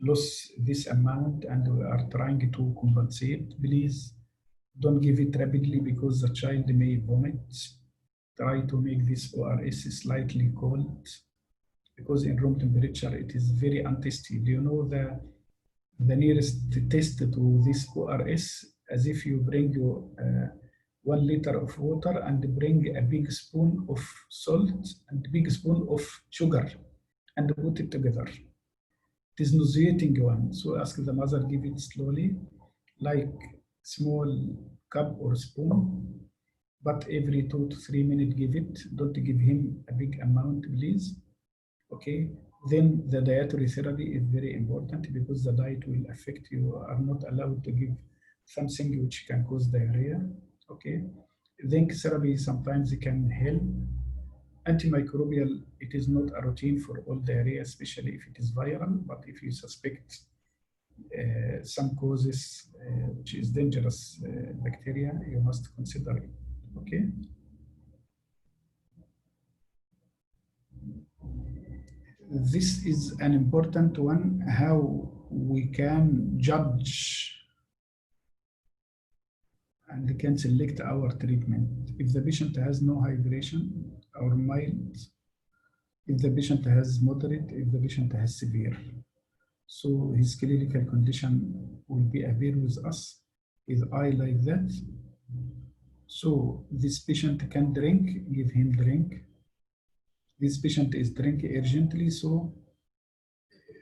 lost this amount and we are trying to compensate. Please don't give it rapidly because the child may vomit. Try to make this ORS slightly cold because in room temperature it is very untasty. Do you know the nearest test to this ORS, as if you bring your 1 liter of water and bring a big spoon of salt and a big spoon of sugar and put it together. It is nauseating one. So ask the mother, give it slowly, like small cup or spoon, but every 2 to 3 minutes give it. Don't give him a big amount, please. Okay. Then the dietary therapy is very important because the diet will affect you. Are not allowed to give something which can cause diarrhea. Okay. Zinc therapy sometimes can help, Antimicrobial, it is not a routine for all diarrhea, especially if it is viral, but if you suspect some causes which is dangerous bacteria, you must consider it, okay? This is an important one, how we can judge and can select our treatment. If the patient has no hydration or mild, if the patient has moderate, if the patient has severe. So his clinical condition will be appear with us. His eye like that. So this patient can drink, give him drink. This patient is drinking urgently, so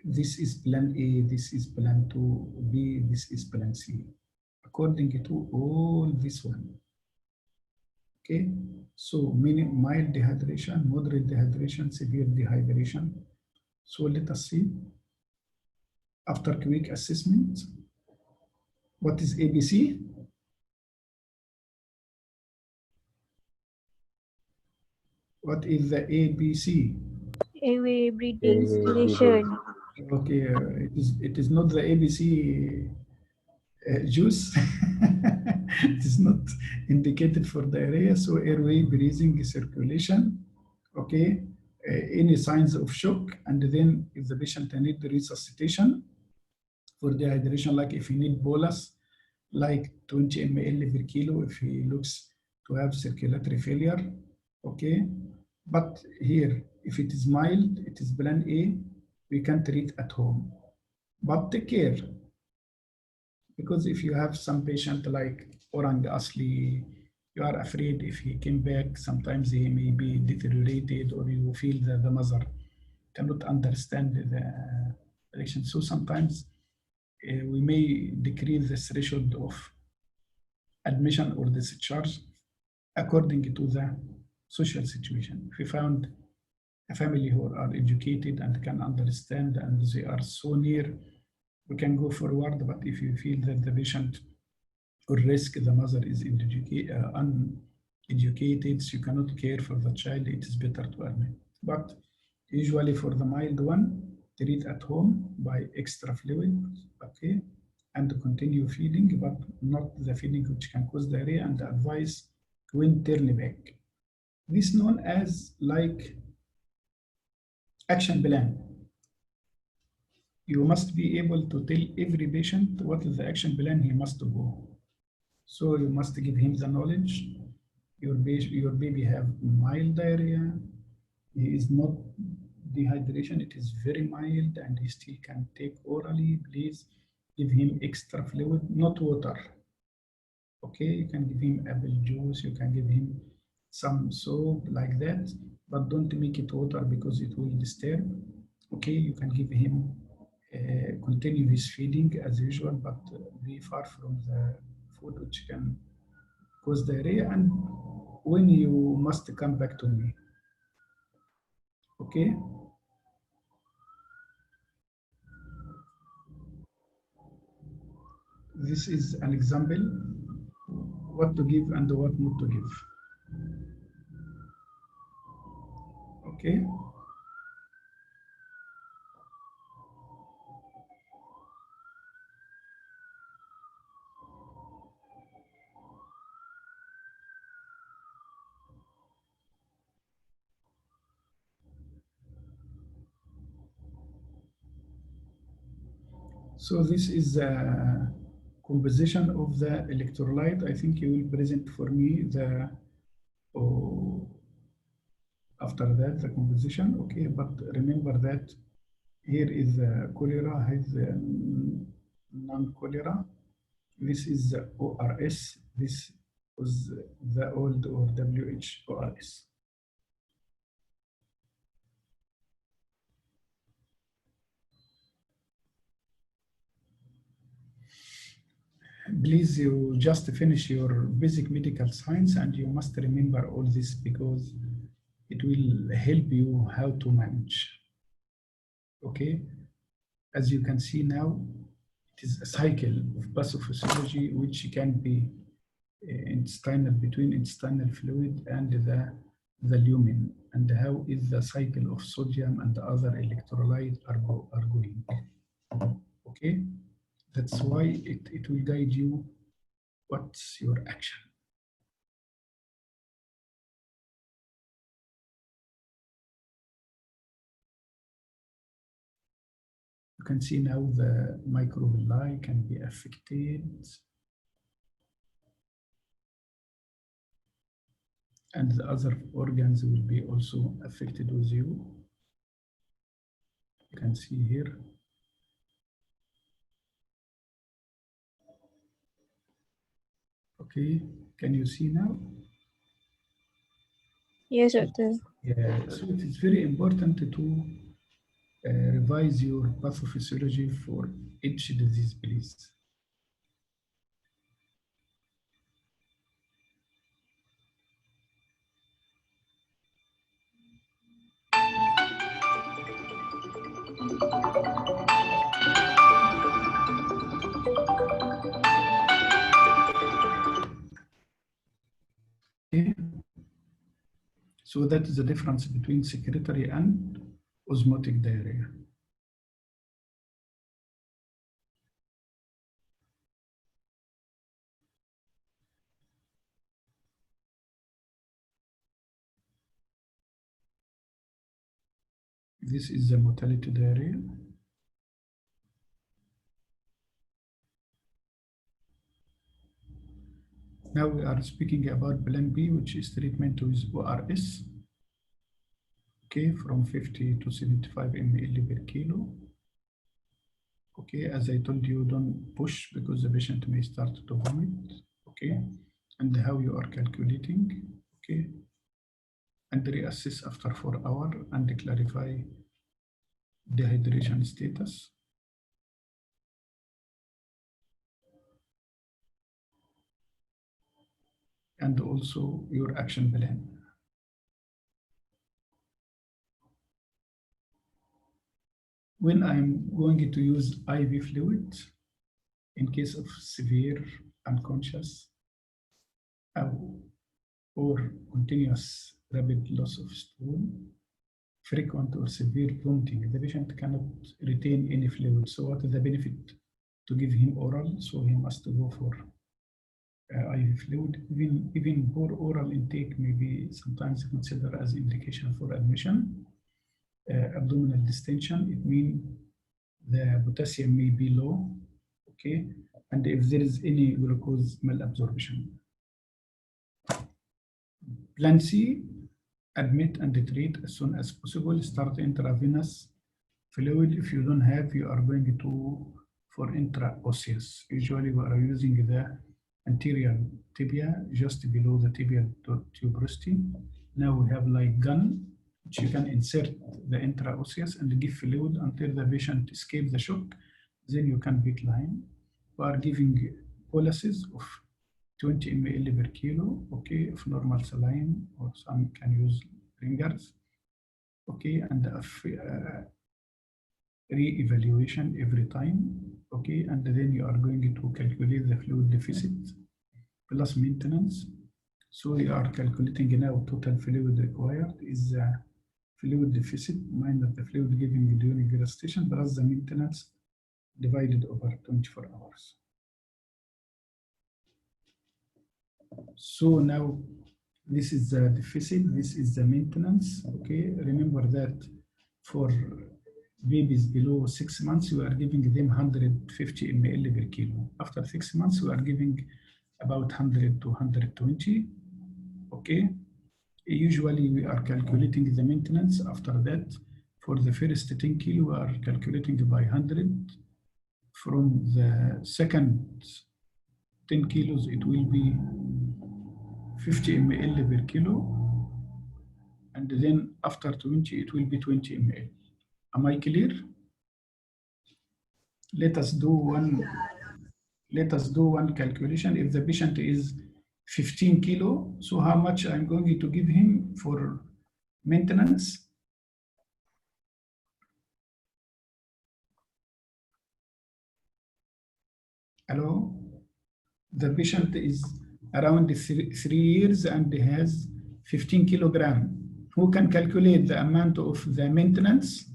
this is plan A, this is plan 2B, this is plan C, according to all this one. Okay, so meaning mild dehydration, moderate dehydration, severe dehydration. So let us see, after quick assessment, what is ABC? What is the ABC? Airway, breathing, circulation. Okay, it is not the ABC juice. It is not indicated for diarrhea. So airway, breathing, circulation. Okay, any signs of shock, and then if the patient need resuscitation for dehydration, like if he need bolus, like 20 ml per kilo, if he looks to have circulatory failure. Okay, but here, if it is mild, it is plan A, we can treat at home. But take care, because if you have some patient like Orang Asli, you are afraid if he came back, sometimes he may be deteriorated, or you feel that the mother cannot understand the relation. So sometimes we may decrease the threshold of admission or discharge according to the social situation. If we found a family who are educated and can understand and they are so near, we can go forward. But if you feel that the patient or risk, the mother is uneducated, so you cannot care for the child, it is better to admit. But usually for the mild one, treat at home by extra fluid, okay, and continue feeding, but not the feeding which can cause diarrhea, and advise when turn back. This is known as like action plan. You must be able to tell every patient what is the action plan he must go. So you must give him the knowledge. Your baby have mild diarrhea. He is not dehydration. It is very mild and he still can take orally. Please give him extra fluid, not water. Okay, you can give him apple juice. You can give him some soap like that, but don't make it water because it will disturb. Okay, you can give him continue his feeding as usual, but be far from the food which can cause diarrhea, and when you must come back to me. Okay. This is an example, what to give and what not to give. Okay. So this is the composition of the electrolyte. I think you will present for me the after that the composition. Okay, but remember that here is cholera, has non-cholera. This is the ORS. This was the old or WHORS. Please, you just finish your basic medical science and you must remember all this because it will help you how to manage. Okay, as you can see now, it is a cycle of pathophysiology which can be intestinal, between intestinal fluid and the the lumen, and how is the cycle of sodium and other electrolytes are going. Okay, that's why it will guide you what's your action. You can see now the microvilli can be affected, and the other organs will be also affected with you. You can see here. Okay, can you see now? Yes, doctor. Yeah, so it is very important to revise your pathophysiology for each disease, please. Okay. So that is the difference between secretory and osmotic diarrhea. This is the motility diarrhea. Now we are speaking about plan B, which is treatment with ORS. Okay, from 50 to 75 ml per kilo. Okay, as I told you, don't push because the patient may start to vomit. Okay, and how you are calculating. Okay, and reassess after 4 hours and clarify dehydration status. And also your action plan. When I'm going to use IV fluid, in case of severe unconscious or continuous rapid loss of stool, frequent or severe vomiting, the patient cannot retain any fluid. So what is the benefit to give him oral? So he must go for IV fluid. Even poor oral intake may be sometimes considered as indication for admission. Abdominal distension, it means the potassium may be low, okay, and if there is any glucose malabsorption. Plan C, admit and treat as soon as possible. Start intravenous fluid. If you don't have, you are going to for intraosseous. Usually we are using the anterior tibia just below the tibial tuberosity. Now we have like gun, which you can insert the intraosseous and give fluid until the patient escapes the shock. Then you can pick line. We are giving boluses of 20 ml per kilo, okay, of normal saline, or some can use ringers, okay, and re-evaluation every time, okay, and then you are going to calculate the fluid deficit plus maintenance. So you are calculating now total fluid required is the fluid deficit minus the fluid given during gestation plus the maintenance divided over 24 hours. So now this is the deficit, this is the maintenance, okay? Remember that for babies below 6 months, we are giving them 150 ml per kilo. After 6 months, we are giving about 100 to 120, okay? Usually we are calculating the maintenance. After that, for the first 10 kilo, we are calculating by 100. From the second 10 kilos, it will be 50 ml per kilo. And then after 20, it will be 20 ml. Am I clear? Let us do one calculation. If the patient is 15 kilo, so how much I'm going to give him for maintenance? Hello? The patient is around 3 years and has 15 kilogram. Who can calculate the amount of the maintenance?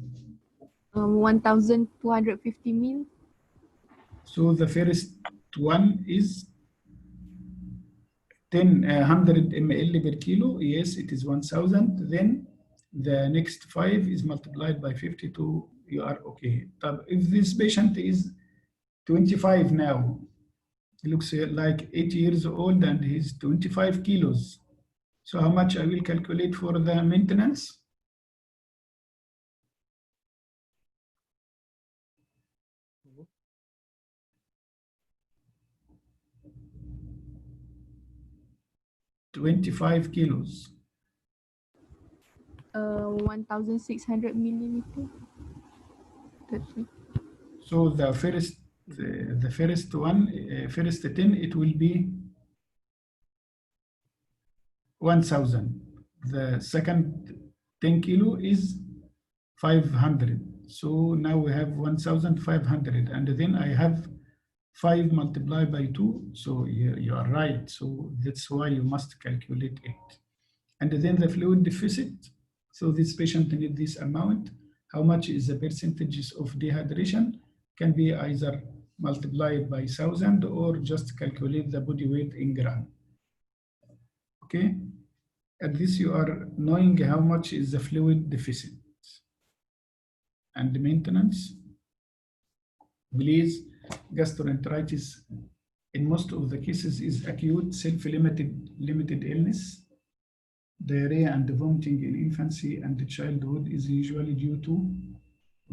1,250 mil. So the first one is 100 ml per kilo. Yes, it is 1,000. Then the next 5 is multiplied by 52. You are okay. If this patient is 25 now, he looks like 8 years old and he's 25 kilos. So how much I will calculate for the maintenance? $25 kilos. 1,600 milliliter. So the first one, first 10, it will be 1,000. The second 10 kilo is 500. So now we have 1,500, and then I have 5 multiplied by 2. So you are right. So that's why you must calculate it. And then the fluid deficit. So this patient needs this amount. How much is the percentages of dehydration? Can be either multiplied by 1,000 or just calculate the body weight in gram. Okay? At this you are knowing how much is the fluid deficit. And the maintenance. Please, gastroenteritis in most of the cases is acute self-limited illness. Diarrhea and vomiting in infancy and childhood is usually due to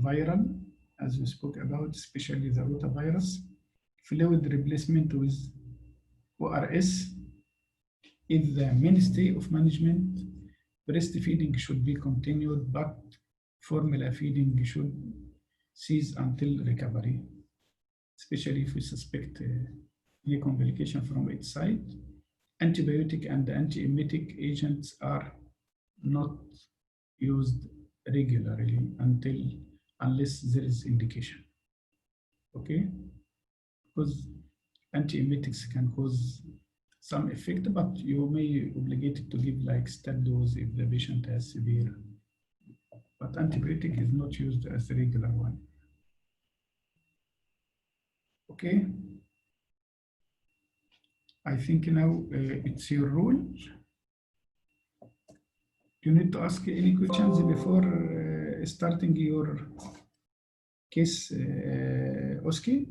viral, as we spoke about, especially the rotavirus. Fluid replacement with ORS is the mainstay of management. Breastfeeding should be continued, but formula feeding should cease until recovery, especially if we suspect any complication from its side. Antibiotic and antiemetic agents are not used regularly unless there is indication. Okay? Because antiemetics can cause some effect, but you may be obligated to give like step dose if the patient has severe. But antibiotic is not used as a regular one. Okay? I think now it's your rule. You need to ask any questions before starting your case, Oski.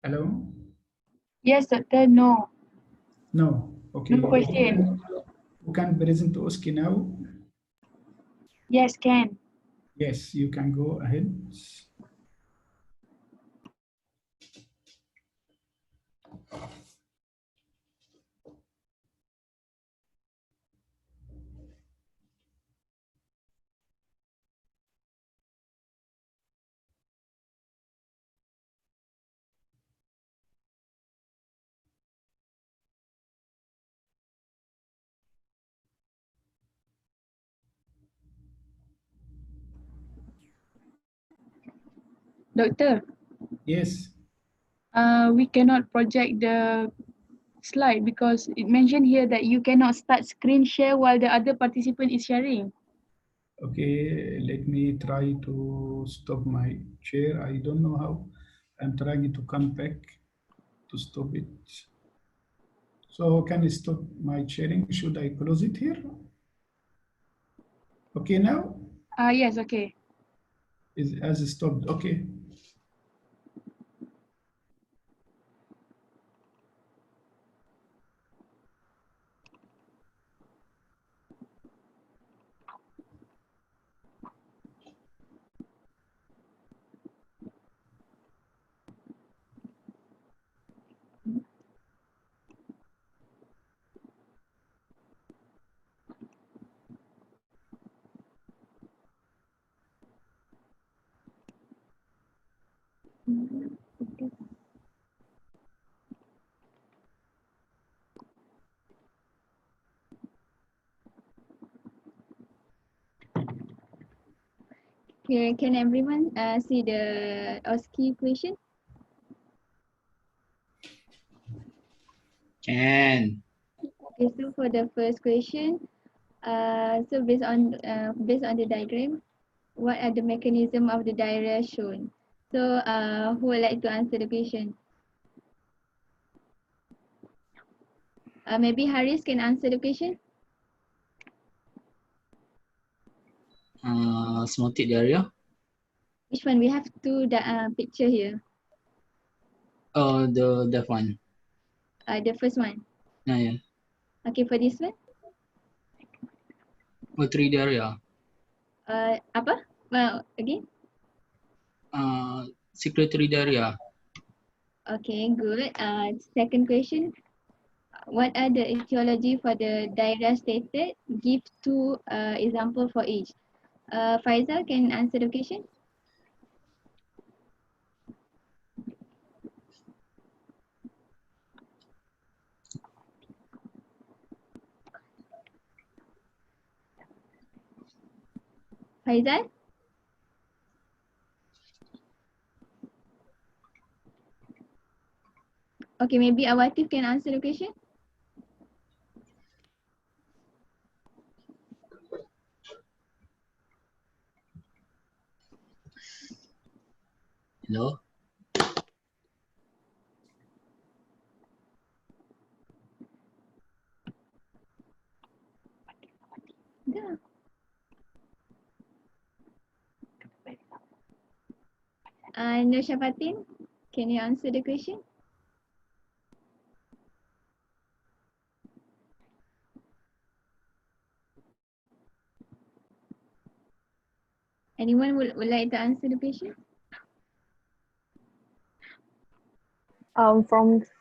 Hello? Yes, doctor, no. No. Okay. No question. You can present Oski now. Yes, can. Yes, you can go ahead. Doctor, Yes. we cannot project the slide because it mentioned here that you cannot start screen share while the other participant is sharing. Okay, let me try to stop my chair. I don't know how. I'm trying to come back to stop it. So can I stop my sharing? Should I close it here? Okay now? Yes, okay. Is as stopped. Okay. Okay, can everyone see the OSCE question? Can. Okay, so for the first question, so based on the diagram, what are the mechanism of the diarrhea shown? So who would like to answer the question? Maybe Haris can answer the question. Osmotic diarrhea. Which one? We have two picture here. The one. The first one. Yeah. Okay, for this one, Watery diarrhea. apa? Well, again. Secretory diarrhea. Okay, good. Second question. What are the etiology for the diarrhea stated? Give two example for each. Faizal can answer the question. Faizal? Okay, maybe Awatif can answer the question. Hello. Dah. Nur Syafatin, can you answer the question? Anyone would like to answer the question?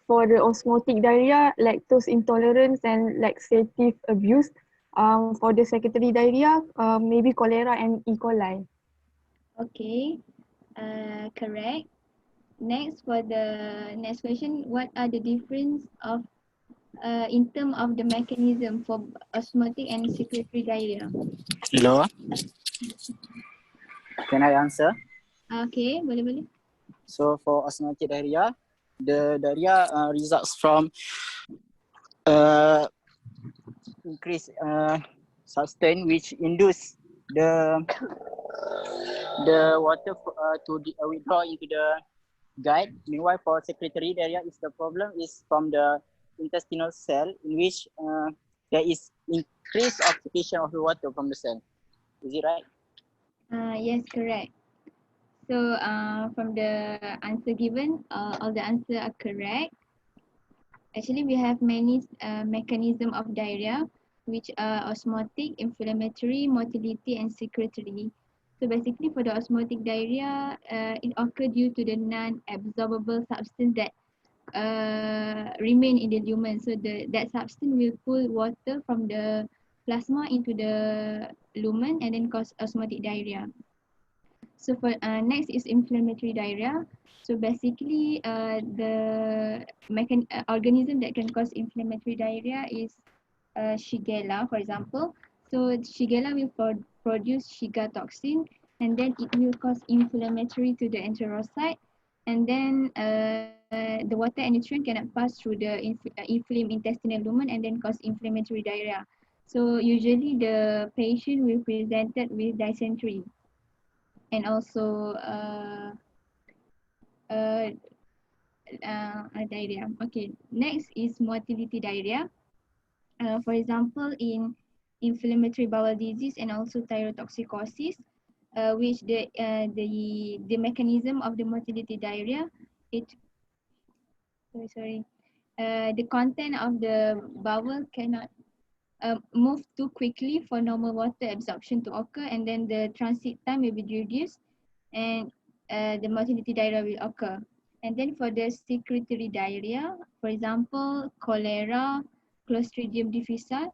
For the osmotic diarrhea, lactose intolerance and laxative abuse. For the secondary diarrhea, maybe cholera and E. coli. Okay, correct. Next, for the next question, what are the difference of in terms of the mechanism for osmotic and secretory diarrhea? Hello, can I answer? Okay, boleh. So for osmotic diarrhea, the diarrhea results from increased substance which induce the water to withdraw into the gut. Meanwhile, for secretory diarrhea, the problem is from the intestinal cell in which there is increased oxidation of the water from the cell. Is it right? Yes, correct. So from the answer given, all the answers are correct. Actually, we have many mechanism of diarrhea, which are osmotic, inflammatory, motility, and secretory. So basically, for the osmotic diarrhea, it occurs due to the non-absorbable substance that remain in the lumen. So that substance will pull water from the plasma into the lumen and then cause osmotic diarrhea. So for next is inflammatory diarrhea. So basically, the organism that can cause inflammatory diarrhea is Shigella, for example. So Shigella will produce Shiga toxin, and then it will cause inflammatory to the enterocyte, and then the water and nutrient cannot pass through the inflamed intestinal lumen and then cause inflammatory diarrhea. So usually the patient will presented with dysentery and also diarrhea. Okay, next is motility diarrhea. For example, in inflammatory bowel disease and also thyrotoxicosis, which the mechanism of the motility diarrhea, the content of the bowel cannot move too quickly for normal water absorption to occur, and then the transit time will be reduced, and the motility diarrhea will occur. And then for the secretory diarrhea, for example, cholera, Clostridium difficile,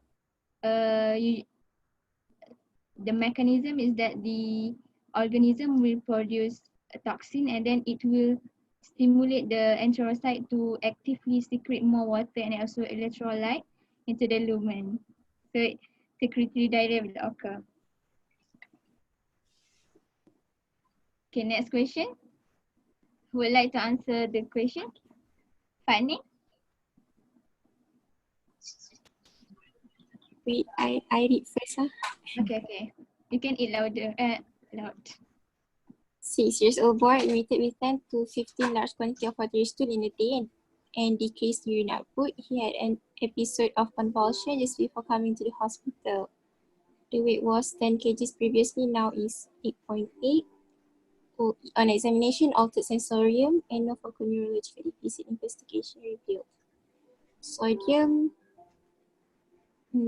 the mechanism is that the organism will produce a toxin and then it will stimulate the enterocyte to actively secrete more water and also electrolyte into the lumen. So secretory diarrhea will occur. Okay, next question. Who would like to answer the question? Fani? Wait, I read first. Okay. You can eat louder. Loud. 6 years old boy admitted with 10 to 15 large quantity of watery stool in a day and decreased urine output. He had an episode of convulsion just before coming to the hospital. The weight was 10 kgs previously, now is 8.8. On examination, altered sensorium and no focal neurological deficit investigation revealed. Sodium,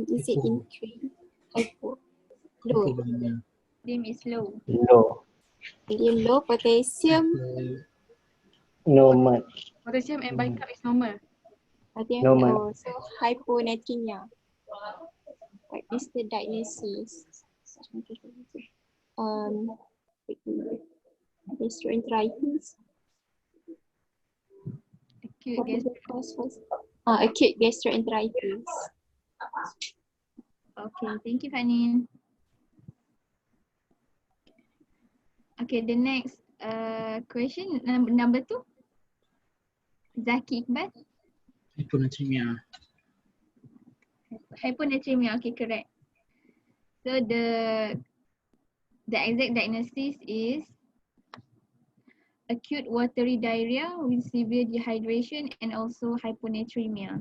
is it increased? Low. Sodium is low. Low. Sodium low, potassium, No much. Potassium and bicarb is normal. potassium, so hyponatremia. What is the diagnosis? Gastroenteritis. Acute What is gas. the cause first? Acute gastroenteritis. Okay, thank you, Fani. Okay, the next question, number 2. Zaki Iqbal. Hyponatremia. Hyponatremia, okay, correct. So the exact diagnosis is acute watery diarrhea with severe dehydration and also hyponatremia.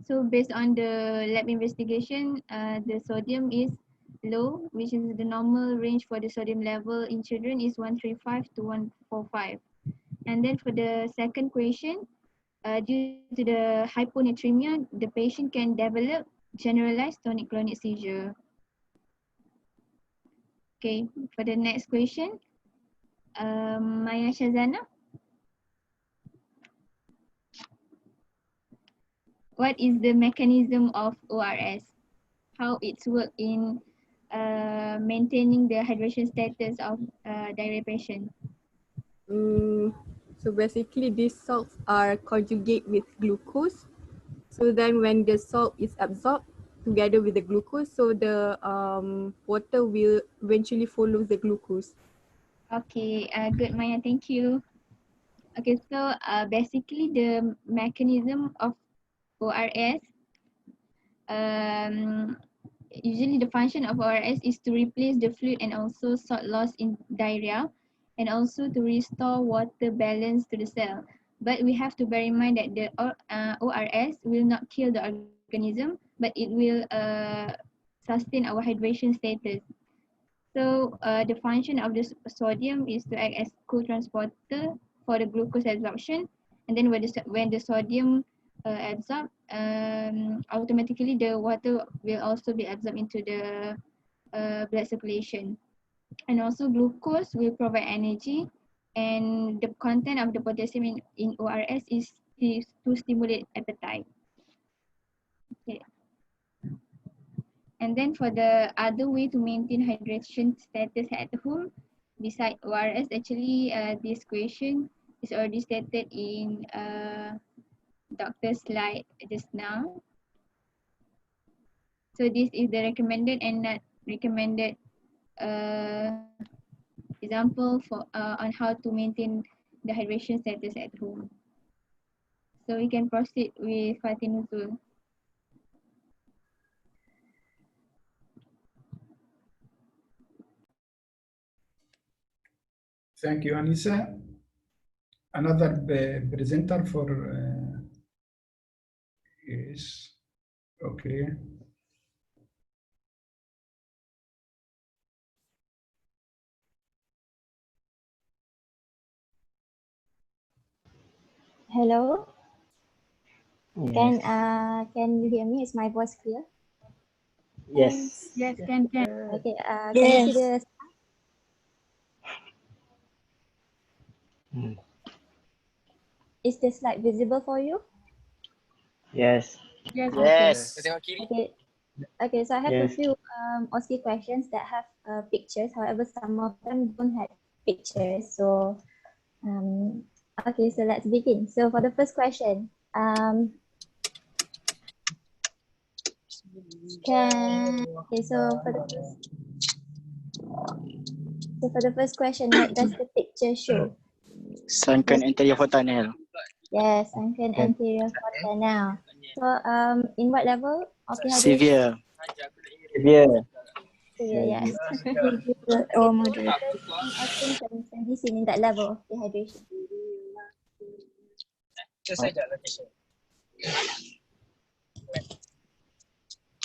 So based on the lab investigation, the sodium is low, which is the normal range for the sodium level in children is 135 to 145. And then for the second question, due to the hyponatremia, the patient can develop generalized tonic-clonic seizure. Okay, for the next question, Maya Shazana. What is the mechanism of ORS? How it's work in maintaining the hydration status of diarrhea patient? So basically these salts are conjugate with glucose. So then when the salt is absorbed together with the glucose, so the water will eventually follow the glucose. Okay, good Maya, thank you. Okay, so basically the mechanism of ORS, usually the function of ORS is to replace the fluid and also salt loss in diarrhea and also to restore water balance to the cell. But we have to bear in mind that the ORS will not kill the organism, but it will sustain our hydration status. So the function of the sodium is to act as co-transporter for the glucose absorption, and then when the sodium absorbed, automatically the water will also be absorbed into the blood circulation. And also glucose will provide energy, and the content of the potassium in ORS is to stimulate appetite. Okay. And then for the other way to maintain hydration status at home, beside ORS, actually this question is already stated in doctor's slide just now. So this is the recommended and not recommended example for on how to maintain the hydration status at home. So we can proceed with Fatinuzul. Thank you, Anissa. Another presenter for is okay. Hello. Yes. Can you hear me? Is my voice clear? Yes. Yes, can. Okay. Can you see the? Is the slide visible for you? Yes. Yes. Yes. Okay. Okay. So I have a Yes. few OSCE questions that have pictures. However, some of them don't have pictures. So okay. So let's begin. So for the first question, okay. So for the first. So So for the first question, what does the picture show? Sunken anterior fontanelle. Yes, sunken anterior fontanelle. So in what level of dehydration? Severe. Severe. Severe, yes. Or moderate. Or symptoms can be seen in that level of dehydration.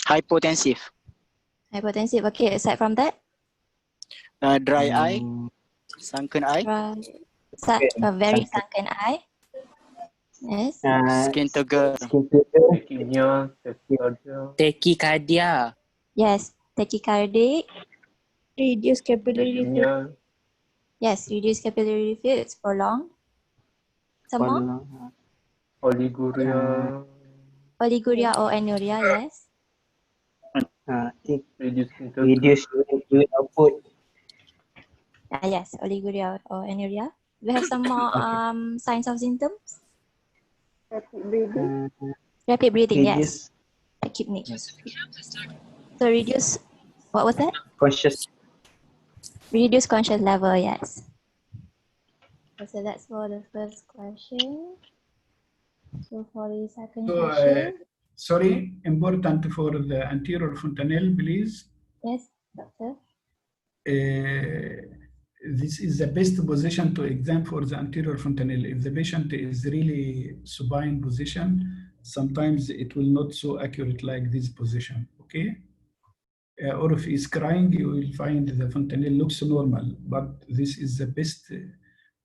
Hypotensive. Hypotensive. Okay, aside from that, Dry eye. Sunken eye. very sunken eye. Yes. Skin trigger. Tachycardia. Yes. Tachycardic. Reduced capillary refills. Yes. Reduced capillary refill. It's prolonged. Some more. Oliguria. Oliguria or anuria. Yes. Reduce urine output. Yes. Oliguria or anuria. We have some more signs of symptoms. Rapid breathing. Rapid breathing. Reduce. Yes. Acute need. So reduce. What was that? Conscious. Reduce conscious level. Yes. So that's for the first question. So for the second question. Sorry, important for the anterior fontanelle, please. Yes, doctor. This is the best position to examine for the anterior fontanelle. If the patient is really supine position, sometimes it will not so accurate like this position, okay? Or if he's crying, you will find the fontanelle looks normal, but this is the best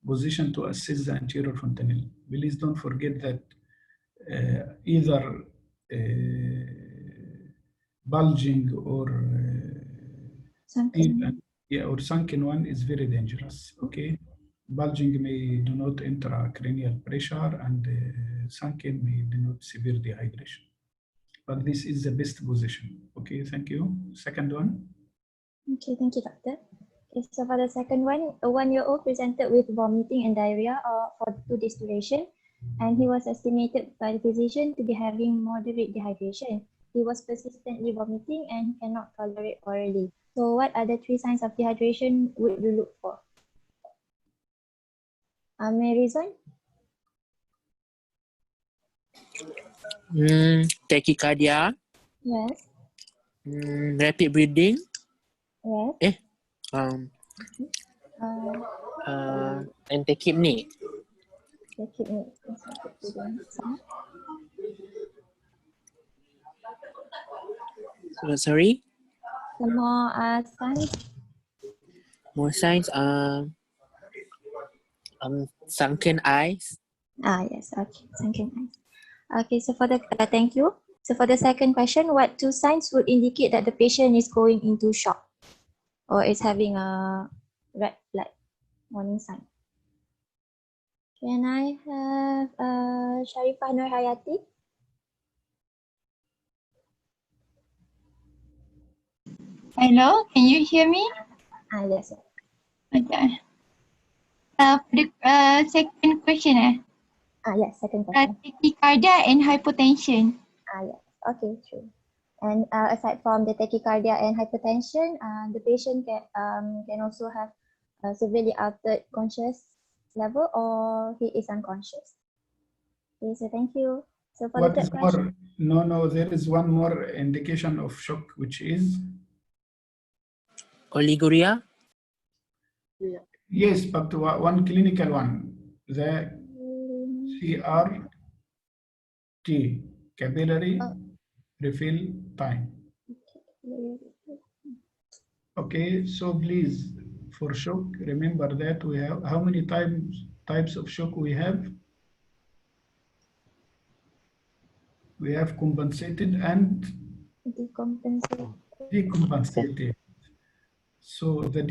position to assess the anterior fontanelle. Please don't forget that either bulging or or sunken one is very dangerous. Okay, bulging may denote intracranial pressure, and sunken may denote severe dehydration. But this is the best position. Okay, thank you. Second one. Okay, thank you, doctor. Okay, so for the second one, a 1-year-old presented with vomiting and diarrhea for 2 days duration, and he was estimated by the physician to be having moderate dehydration. He was persistently vomiting and he cannot tolerate orally. So what are the 3 signs of dehydration would you look for? May reason? Tachycardia. Yes. Rapid breathing. Yes. And tachypnea. Sorry? Some more signs? More signs. Sunken eyes. Yes, okay, sunken eyes. Okay, so for the, thank you. So for the second question, what 2 signs would indicate that the patient is going into shock or is having a red flag warning sign? Can I have Sharifah Nur Hayati? Hello, can you hear me? Yes. Okay. The second question. Yes, second question. Tachycardia and hypotension. Yes, okay, true. And aside from the tachycardia and hypertension, the patient can also have a severely altered conscious level or he is unconscious. Okay, so thank you. So for What the is third question. more? No, there is one more indication of shock, which is? Oliguria. Yes, but one clinical one, the CRT, capillary refill time. Okay, so please, for shock, remember that we have how many types of shock we have? We have compensated and decompensated. So the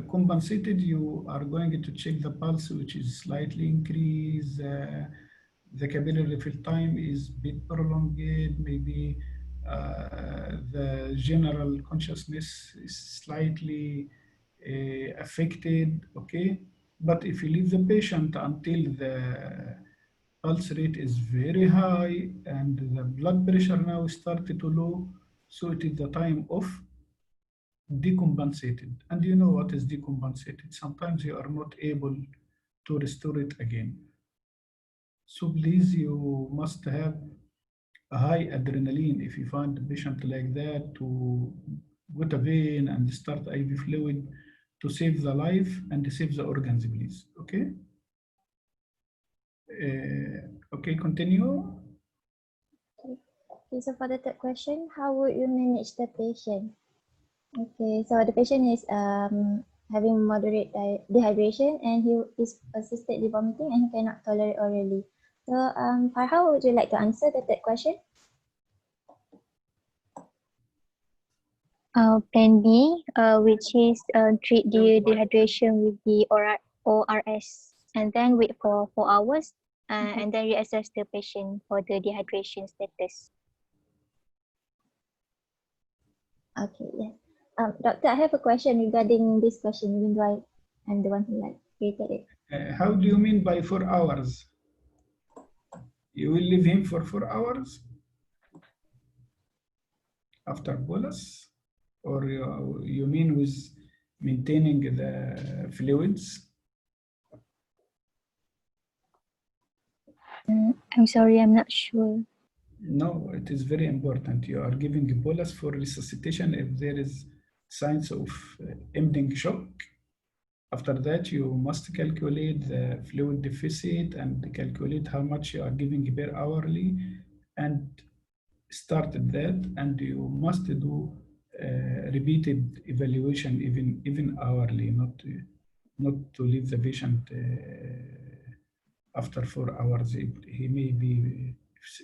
compensated, you are going to check the pulse, which is slightly increased. The capillary refill time is a bit prolonged. Maybe the general consciousness is slightly affected. Okay, but if you leave the patient until the pulse rate is very high and the blood pressure now started to low, so it is the time of decompensated. And you know what is decompensated? Sometimes you are not able to restore it again. So please, you must have a high adrenaline if you find a patient like that to put a vein and start IV fluid to save the life and save the organs, please. Okay. Okay, continue. Okay, so for the third question, how would you manage the patient? Okay, so the patient is having moderate dehydration and he is persistently vomiting and he cannot tolerate orally. So, how would you like to answer the third question? Plan B, which is treat the dehydration with the ORS and then wait for 4 hours and then reassess the patient for the dehydration status. Okay, yes. Doctor, I have a question regarding this question, even though I'm the one who created it. How do you mean by 4 hours? You will leave him for 4 hours after bolus? Or you mean with maintaining the fluids? I'm sorry, I'm not sure. No, it is very important. You are giving a bolus for resuscitation if there is signs of impending shock. After that, you must calculate the fluid deficit and calculate how much you are giving per hourly and start that. And you must do repeated evaluation even hourly, not to leave the patient after 4 hours. He may be,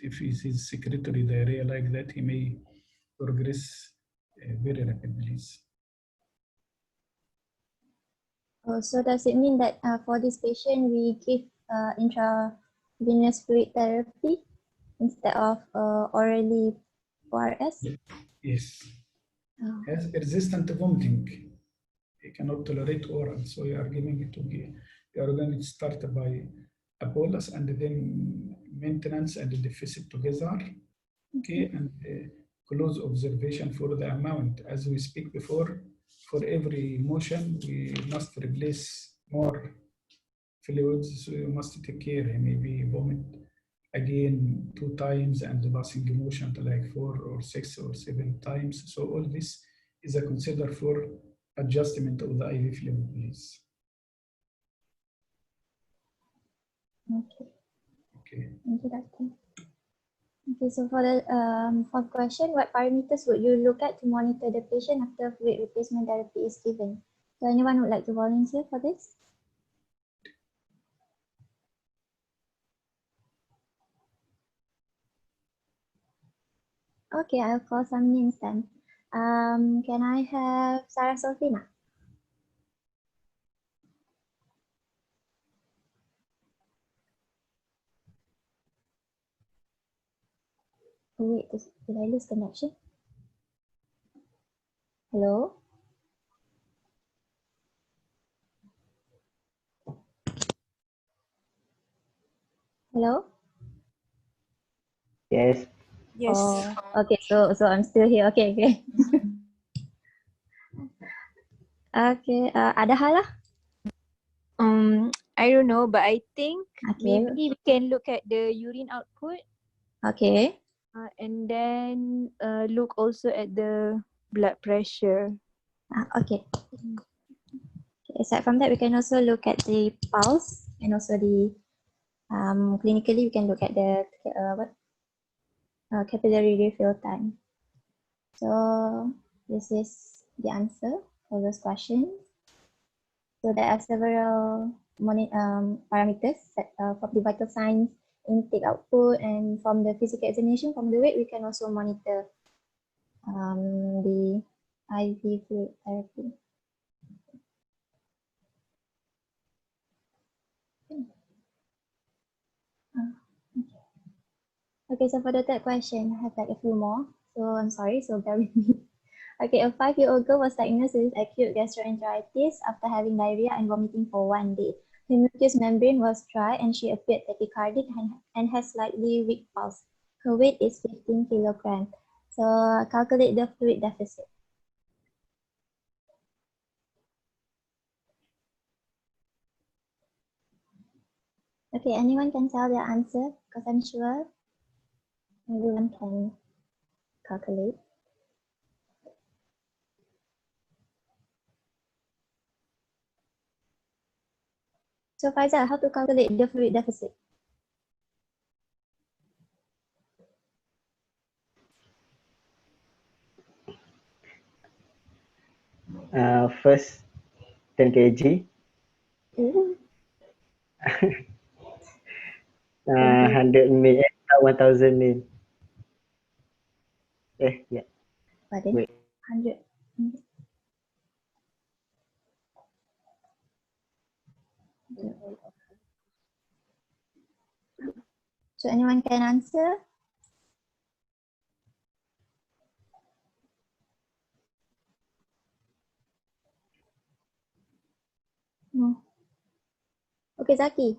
if he sees secretory diarrhea like that, he may progress very rapidly. Oh, so does it mean that for this patient, we give intravenous fluid therapy instead of orally ORS? Yes. Oh. Has resistant vomiting. He cannot tolerate oral, so you are giving it to you are going to start by a bolus and then maintenance and the deficit together. Okay, and close observation for the amount. As we speak before, for every motion, we must replace more fluids, so you must take care. Maybe vomit again 2 times and the passing motion to like 4 or 6 or 7 times. So all this is a consider for adjustment of the IV fluid, please. Okay. Okay. Thank you, Doctor. Okay, so for the fourth question, what parameters would you look at to monitor the patient after fluid replacement therapy is given? So anyone would like to volunteer for this? Okay, I'll call some names then. Can I have Sarah Solfina? Oh, wait, did I lose connection? Hello? Hello? Yes. Yes. Oh, okay, so I'm still here. Okay, okay. Okay, ada Hala? I don't know, but I think Okay. maybe we can look at the urine output. Okay. And then look also at the blood pressure. Okay. Aside from that, we can also look at the pulse and also the clinically we can look at the capillary refill time. So this is the answer for those questions. So there are several parameters from the vital signs, intake, output, and from the physical examination, from the weight, we can also monitor the IV fluid therapy. Okay, so for the third question, I have like a few more. So I'm sorry, so bear with me. Okay, a 5-year-old girl was diagnosed with acute gastroenteritis after having diarrhea and vomiting for 1 day. Her mucous membrane was dry and she appeared tachycardic and has slightly weak pulse. Her weight is 15 kilograms. So calculate the fluid deficit. Okay, anyone can tell their answer because I'm sure everyone can calculate. So Faizal, how to calculate the fluid deficit? First 10 kg, Ooh. 100 mil, 1000 mil. Yeah. Pardon? Wait. 100. So anyone can answer? No. Okay, Zaki.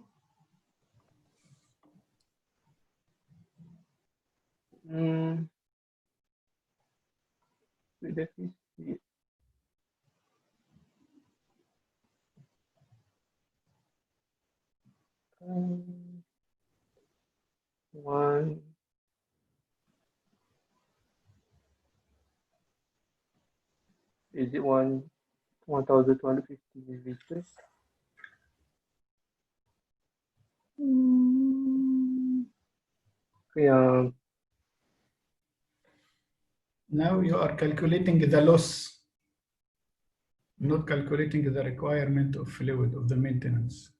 One. Is it 1,250 milliliters? Yeah. Now you are calculating the loss, not calculating the requirement of fluid of the maintenance.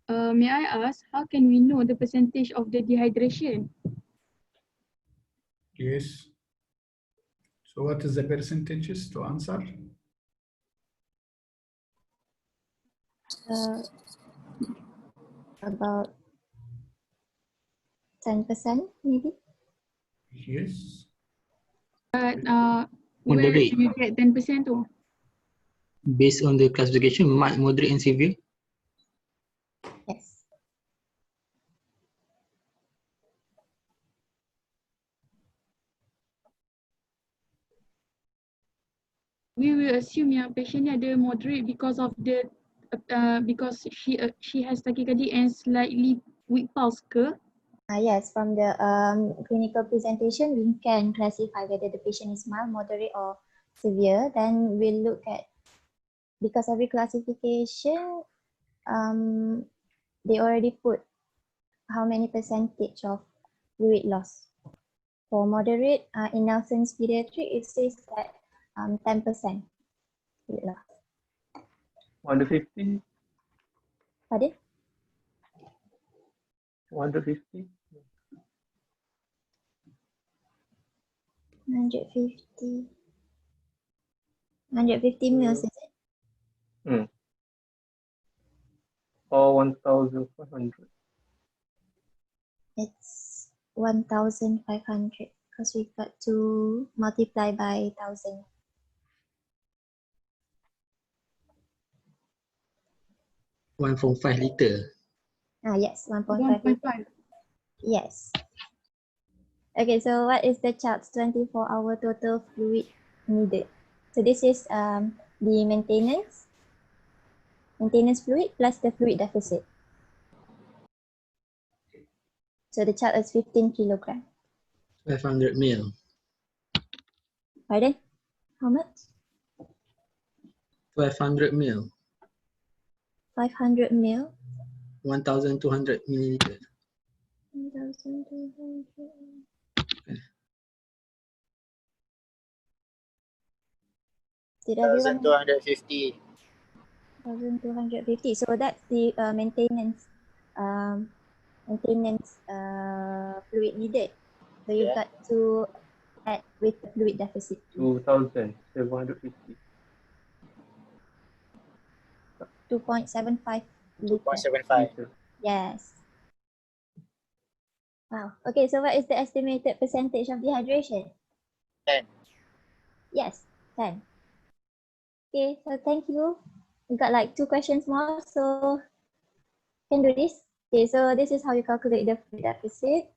May I ask, how can we know the percentage of the dehydration? Yes. So what is the percentages to answer? About 10% maybe. Yes. But On the where rate, do you get 10% to? based on the classification, mild, moderate, and severe. Yes. We will assume yang patient ni ada moderate because of the because she has tachycardia and slightly weak pulse ke? Yes, from the clinical presentation, we can classify whether the patient is mild, moderate, or severe. Then we'll look at, because every classification, they already put how many percentage of fluid loss. For moderate, in Nelson's pediatric, it says that 10% fluid loss. 150? Pardon? 150? 150. 150 mils, is it? Or 1,500? It's 1,500 because we got to multiply by 1,000. One from 5 liter. Yes, 1.5 liter. Yes. Okay, so what is the child's 24-hour total fluid needed? So this is the maintenance fluid plus the fluid deficit. So the child is 15 kilogram. 500 mil. Pardon? How much? 500 mil. 500 mil. 1,200 milliliter. 1,200. Did everyone? 1,250. 1,250. So that's the maintenance fluid needed. So you got to add with the fluid deficit. 2,750. 2.75 liter. 2.75. Yes. Wow. Okay, so what is the estimated percentage of dehydration? 10. Yes, 10. Okay, so thank you. We got like 2 questions more, so can do this. Okay, so this is how you calculate the fluid deficit.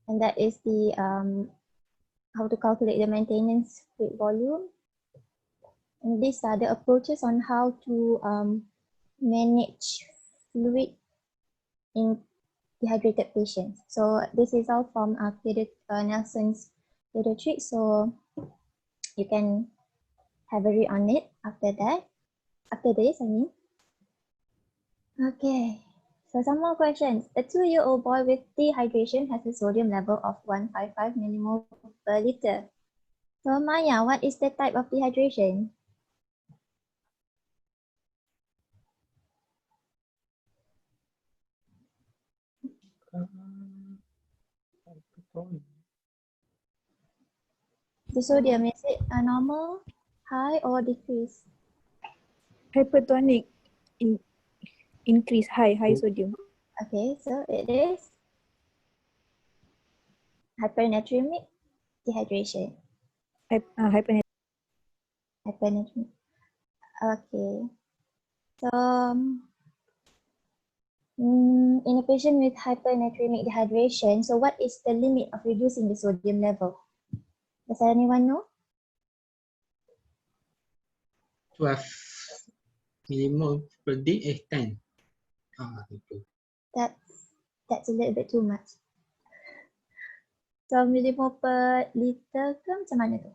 And that is the how to calculate the maintenance fluid volume. And these are the approaches on how to manage fluid in dehydrated patients. So this is all from Nelson's pediatrics. So you can have a read on it after that. After this, I mean. Okay. So some more questions. A 2-year-old boy with dehydration has a sodium level of 155 millimole per liter. So Maya, what is the type of dehydration? The sodium, is it a normal, high or decrease? Hypertonic, increase, high sodium. Okay, so it is hypernatremic dehydration. Hypernatremic. Hypernatremic. Okay. So in a patient with hypernatremic dehydration, so what is the limit of reducing the sodium level? Does anyone know? 12 millimole per day is 10. Itu. That's a little bit too much. 12 millimole per liter ke macam mana tu?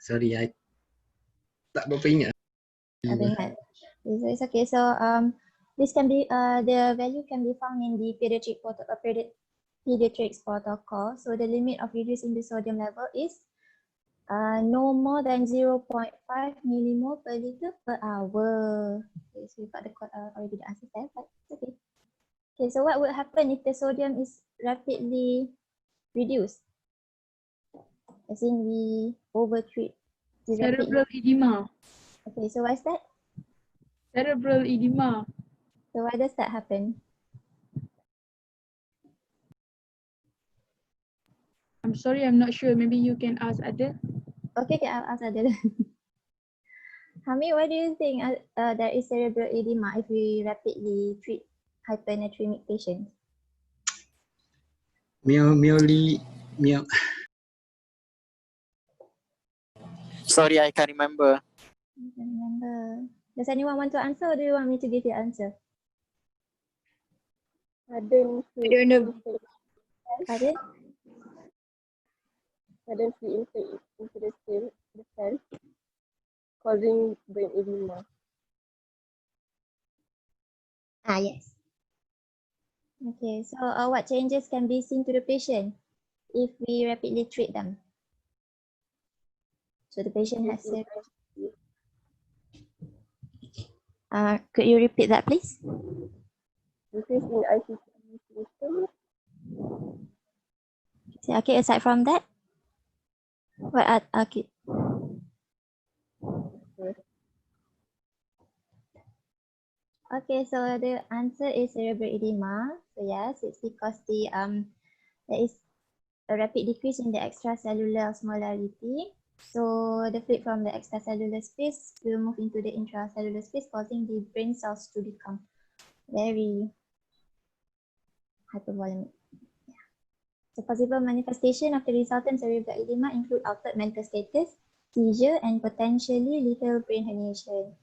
Sorry, I tak berapa ingat. Tak ingat. It's okay. So this can be the value can be found in the pediatrics protocol. So the limit of reducing the sodium level is no more than 0.5 millimole per liter per hour. Okay, so we got already the answer there, but it's okay. Okay, so what would happen if the sodium is rapidly reduced? As in we overtreat. Cerebral edema. Okay, so why is that? Cerebral edema. So why does that happen? I'm sorry, I'm not sure. Maybe you can ask Adel. Okay, I'll ask Adel. Hami, why do you think there is cerebral edema if we rapidly treat hypernatremic patients? Sorry, I can't remember. I can't remember. Does anyone want to answer or do you want me to give you an answer? Sudden don't know. Pardon? Sudden fluid intake into the cell, causing brain edema. Yes. Okay, so what changes can be seen to the patient if we rapidly treat them? So the patient has cerebral. Could you repeat that, please? Increase in ICU system. Okay, aside from that, what are okay? Okay, so the answer is cerebral edema. So yes, it's because there is a rapid decrease in the extracellular osmolarity. So the fluid from the extracellular space will move into the intracellular space, causing the brain cells to become very hypervolemic. Yeah. So possible manifestation of the resultant cerebral edema include altered mental status, seizure, and potentially lethal brain herniation.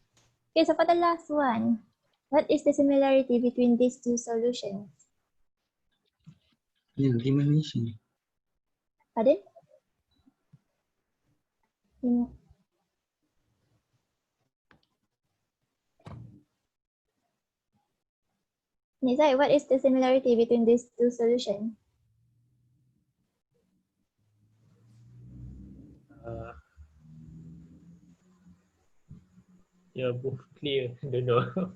Okay, so for the last one, what is the similarity between these two solutions? Elimination. Pardon? Nizai, what is the similarity between these two solutions? Yeah, both clear. Don't know.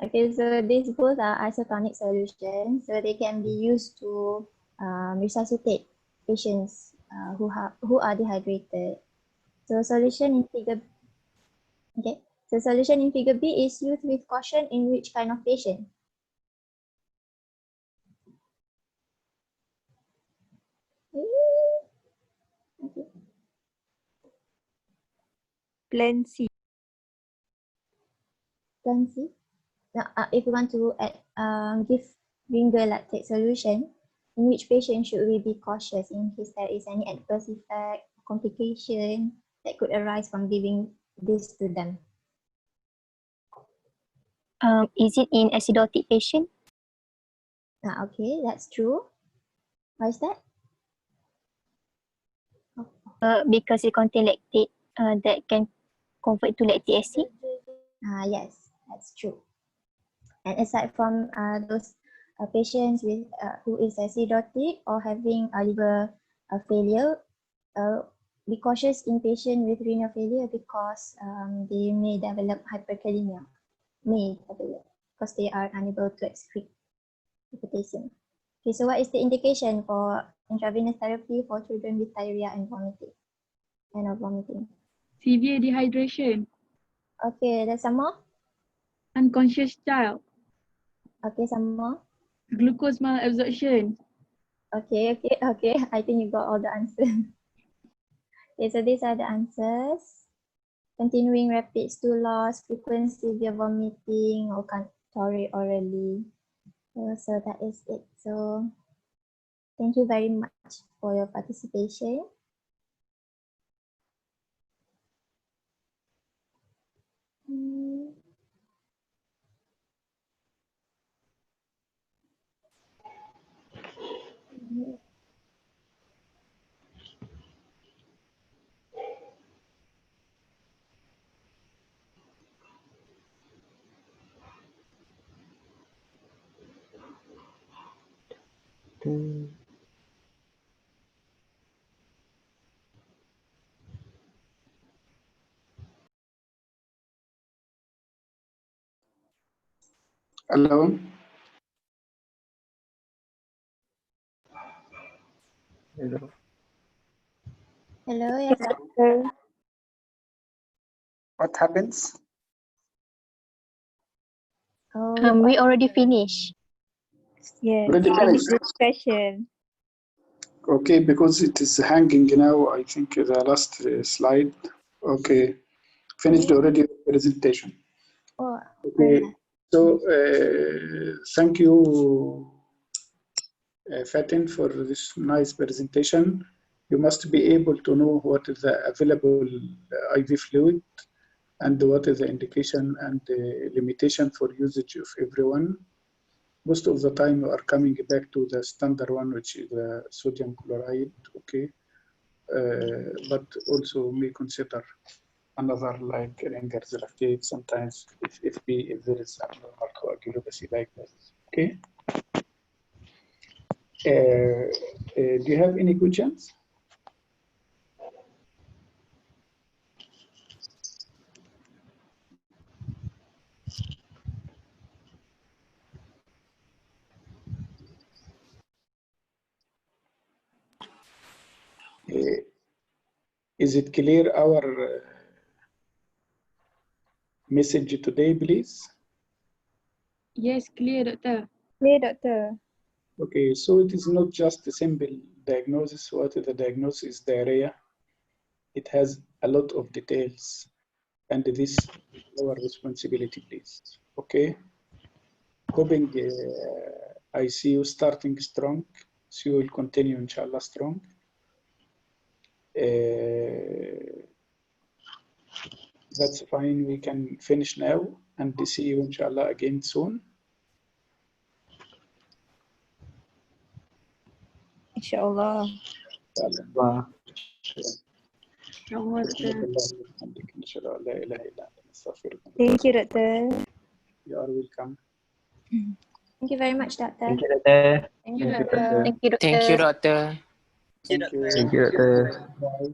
Okay, so these both are isotonic solutions, so they can be used to resuscitate patients who are dehydrated. So solution in figure B is used with caution in which kind of patient? Okay. Plan C. Plan C. Now, if you want to give ringer lactate solution, in which patient should we be cautious in case there is any adverse effect, complication that could arise from giving this to them? Is it in acidotic patient? Okay, that's true. Why is that? Because it contains lactate that can convert to lactic acid. Yes, that's true. And aside from those patients with who is acidotic or having liver failure, be cautious in patient with renal failure because they may develop hyperkalemia, because they are unable to excrete the potassium. Okay, so what is the indication for intravenous therapy for children with diarrhea and vomiting? Severe dehydration. Okay, there's some more? Unconscious child. Okay, some more? Glucose malabsorption. Okay. I think you got all the answers. Okay, so these are the answers. Continuing rapid stool loss, frequent severe vomiting, or can't tolerate orally. So that is it. So thank you very much for your participation. Hello. Hello. Hello, yes, doctor. What happens? We already finished. Yes, Already finish finished? this session. Okay, because it is hanging now, I think the last slide. Okay, finished already the presentation. Okay, so thank you, Fatin, for this nice presentation. You must be able to know what is the available IV fluid and what is the indication and the limitation for usage of everyone. Most of the time you are coming back to the standard one, which is the sodium chloride, okay? But also may consider another like ringer's lactate sometimes if there is abnormal coagulopathy like this, okay? Do you have any questions? Is it clear our message today, please? Yes, clear, doctor. Clear, doctor. Okay, so it is not just a simple diagnosis. What is the diagnosis? Diarrhea. It has a lot of details, and this is our responsibility, please. Okay. Hoping I see you starting strong, so you will continue, inshallah, strong. That's fine. We can finish now and see you, inshallah, again soon. Inshallah. Thank you, doctor. You are welcome. Thank you very much, doctor. Thank you, doctor. Thank you, doctor. Thank you, doctor. Thank you. Thank you, doctor. Bye.